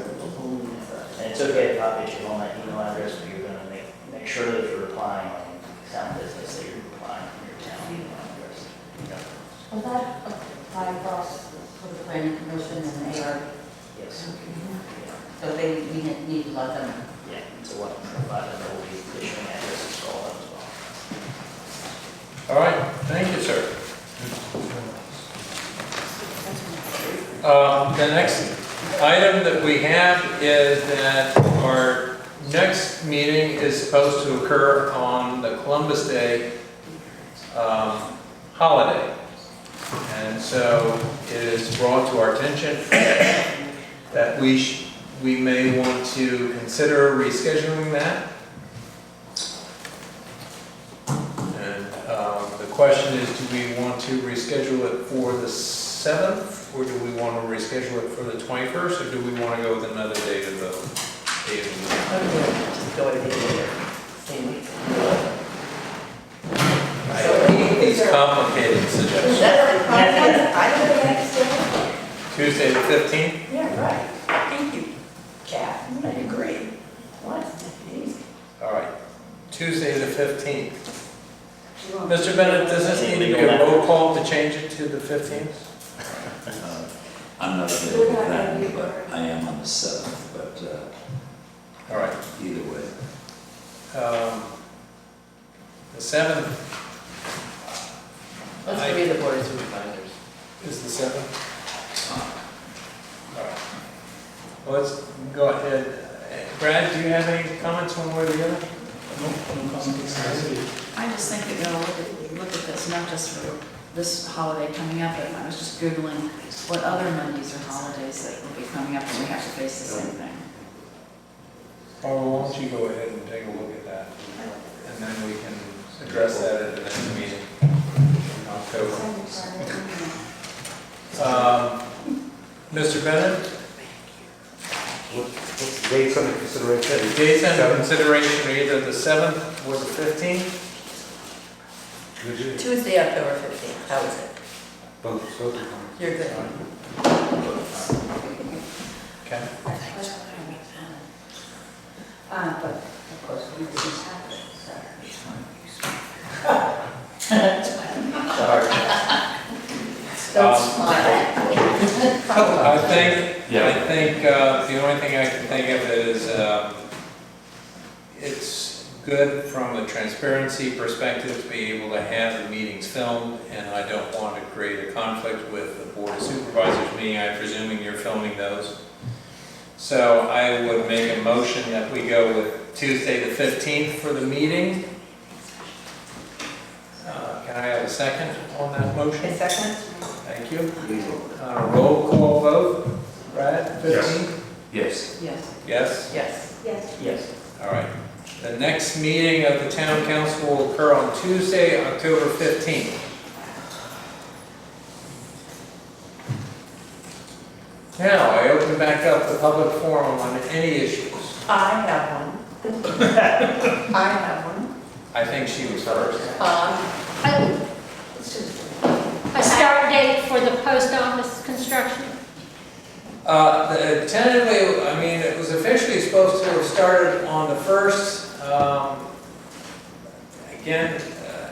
it's okay to copy it on that email address, but you're going to make sure that if you're replying on town business, that you're replying from your town email address. Will that apply across for the planning commission and AR? Yes. So they, we need to let them. Yeah, so what, provide them, will be issuing addresses for all of them as well. All right, thank you, sir. The next item that we have is that our next meeting is supposed to occur on the Columbus Day holiday. And so it is brought to our attention that we may want to consider rescheduling that. And the question is, do we want to reschedule it for the 7th, or do we want to reschedule it for the 21st, or do we want to go with another date of the meeting? Just go ahead and do it. Same week. I hate these complicated suggestions. Tuesday the 15th? Yeah, right. Thank you, Kat. I agree. What? All right, Tuesday the 15th. Mr. Bennett, does this need to be a roll call to change it to the 15th? I'm not available then, but I am on the 7th, but All right. either way. The 7th Let's read the board of supervisors. is the 7th. All right. Well, let's go ahead. Brad, do you have any comments one way or the other? I just think that, look at this, not just for this holiday coming up, but I was just Googling what other Mondays or holidays that will be coming up and we have to face the same thing. Or why don't you go ahead and take a look at that, and then we can address that at the next meeting in October. Mr. Bennett? What's the dates under consideration? The dates under consideration are either the 7th or the 15th. Tuesday, October 15th. How is it? Both are fine. You're good. Okay. But of course, we just have it Saturday. Don't smile. I think the only thing I can think of is it's good from a transparency perspective to be able to have the meetings filmed, and I don't want to create a conflict with the Board of Supervisors meeting. I'm presuming you're filming those. So I would make a motion that we go with Tuesday the 15th for the meeting. a second on that motion? A second? Thank you. Roll call vote. Brad, 15? Yes. Yes. Yes? Yes. Yes. Yes. All right. The next meeting of the town council will occur on Tuesday, October 15th. Now, I open back up the public forum on any issues. I have one. I have one. I think she was first. A start date for the post office construction? Tentatively, I mean, it was officially supposed to have started on the 1st. Again,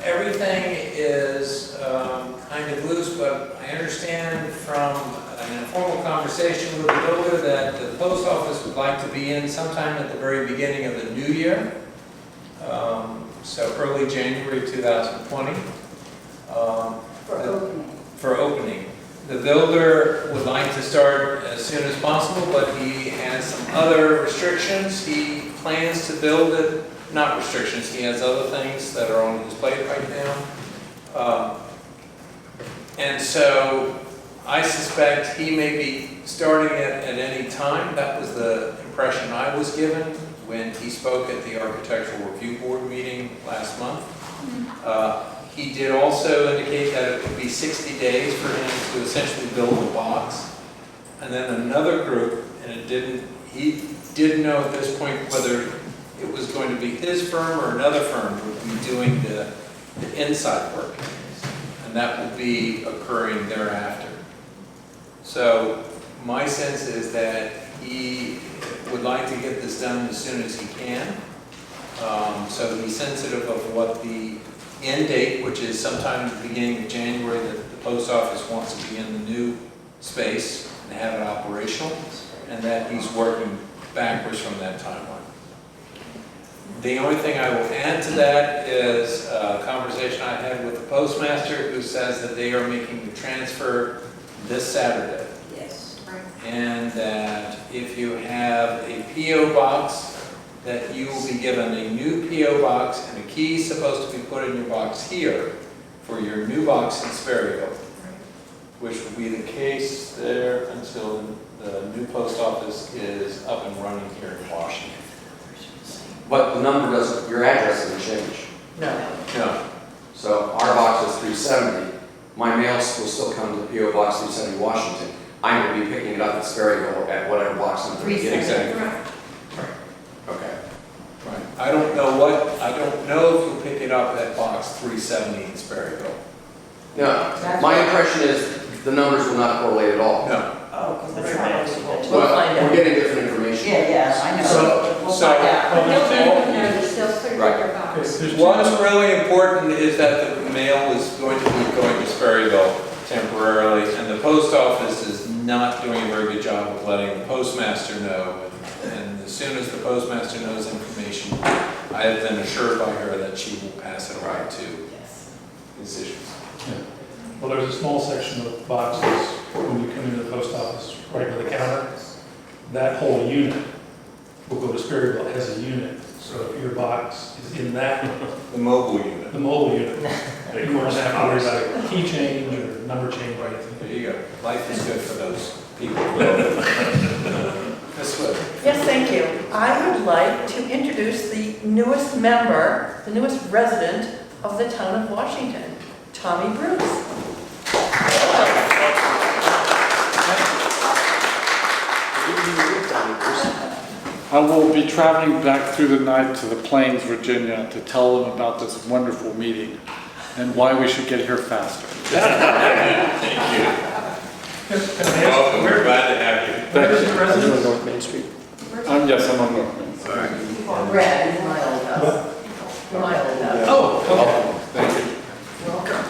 everything is kind of loose, but I understand from an informal conversation with the builder that the post office would like to be in sometime at the very beginning of the new year. So early January 2020. For opening. For opening. The builder would like to start as soon as possible, but he has some other restrictions. He plans to build it, not restrictions, he has other things that are on his plate right now. And so I suspect he may be starting it at any time. That was the impression I was given when he spoke at the Architectural Review Board meeting last month. He did also indicate that it would be 60 days for him to essentially build a box. And then another group, and he didn't know at this point whether it was going to be his firm or another firm would be doing the inside work. And that would be occurring thereafter. So my sense is that he would like to get this done as soon as he can. So he's sensitive of what the end date, which is sometime at the beginning of January, that the post office wants to be in the new space and have it operational, and that he's working backwards from that timeline. The only thing I will add to that is a conversation I had with the postmaster who says that they are making the transfer this Saturday. Yes. And that if you have a P.O. box, that you will be given a new P.O. box and a key supposed to be put in your box here for your new box in Sperryville, which will be the case there until the new post office is up and running here in Washington. But the number doesn't, your address doesn't change. No. No. So our box is 370. My mail will still come to P.O. Box 370 Washington. I'm going to be picking it up at Sperryville at whatever box number. 370. Exactly. Okay. Right. I don't know if you'll pick it up at box 370 in Sperryville. No, my impression is the numbers will not correlate at all. No. Oh, because That's that's right. not possible. We'll find out. We're getting different information. Yeah, I know. So- We'll so- find out. But they'll get them there, they still put it in Right. their box. What's really important is that the mail is going to be going to Sperryville temporarily, and the post office is not doing a very good job of letting the postmaster know. And as soon as the postmaster knows information, I have been assured by her that she will pass it on to decisions. Well, there's a small section of boxes when you come into the post office, right by the counter. That whole unit will go to Sperryville as a unit. So if your box is in that, The mobile unit. the mobile unit, you won't have to worry about a key change or number change or anything. There you go. Life is good for those people. Ms. Wood. Yes, thank you. I would like to introduce the newest member, the newest resident of the town of Washington, Tommy Bruce. I will be traveling back through the night to the Plains, Virginia, to tell them about this wonderful meeting and why we should get here faster. Thank you. Welcome. We're glad to have you. Where is the residence? North Main Street. Yes, I'm on North Main. All right. Red is my old house. My old house. Oh, okay. Thank you. Welcome.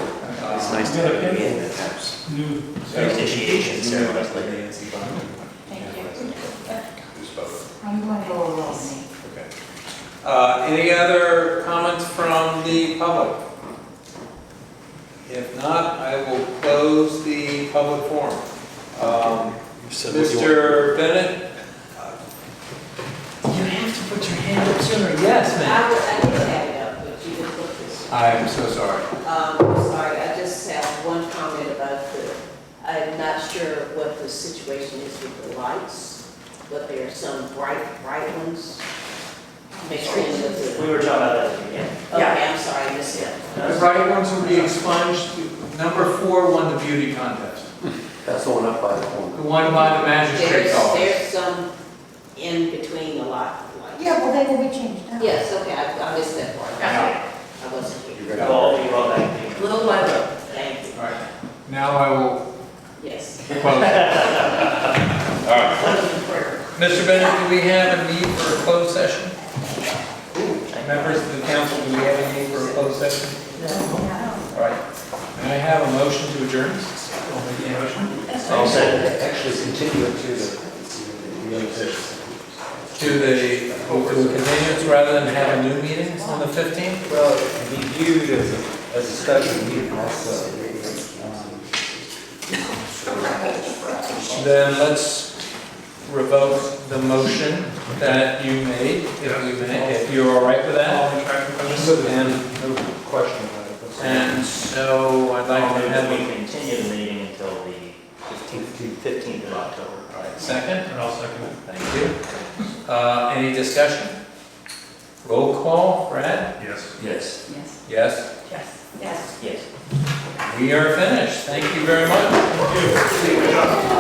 It's nice to have you in this house. New. Initiation ceremony. Thank you. Who's both? I'm going to go along. Okay. Any other comments from the public? If not, I will close the public forum. Mr. Bennett? You have to put your hand up sooner. Yes, man. I need to have it up, but you just look this. I'm so sorry. Sorry, I just have one comment about I'm not sure what the situation is with the lights, but there are some bright ones mixed in with the. We were talking about that at the beginning. Okay, I'm sorry, I missed it. The bright ones will be expunged. Number 4 won the beauty contest. That's the one up by the corner. The one by the magistrate's office. There's some in between a lot of lights. Yeah, well, they will be changed out. Yes, okay, I missed that part. I wasn't here. You'll all be brought back to you. Little by little, thank you. All right. Now I will Yes. close it. All right. Mr. Bennett, do we have a need for a closed session? Members of the council, do we have a need for a closed session? All right. May I have a motion to adjourn? I'll make a motion. I'll say Actually continue it to the other session. To the continuance rather than have a new meeting on the 15th? Well, it can be viewed as a special meeting also. Then let's revoke the motion that you made, if you're all right with that. And no question about it. And so I'd like to have we a continue the meeting until the 15th of October. all right, second. And I'll second it. Thank you. Any discussion? Roll call, Brad? Yes. Yes. Yes. Yes? Yes. Yes. We are finished. Thank you very much. Thank you.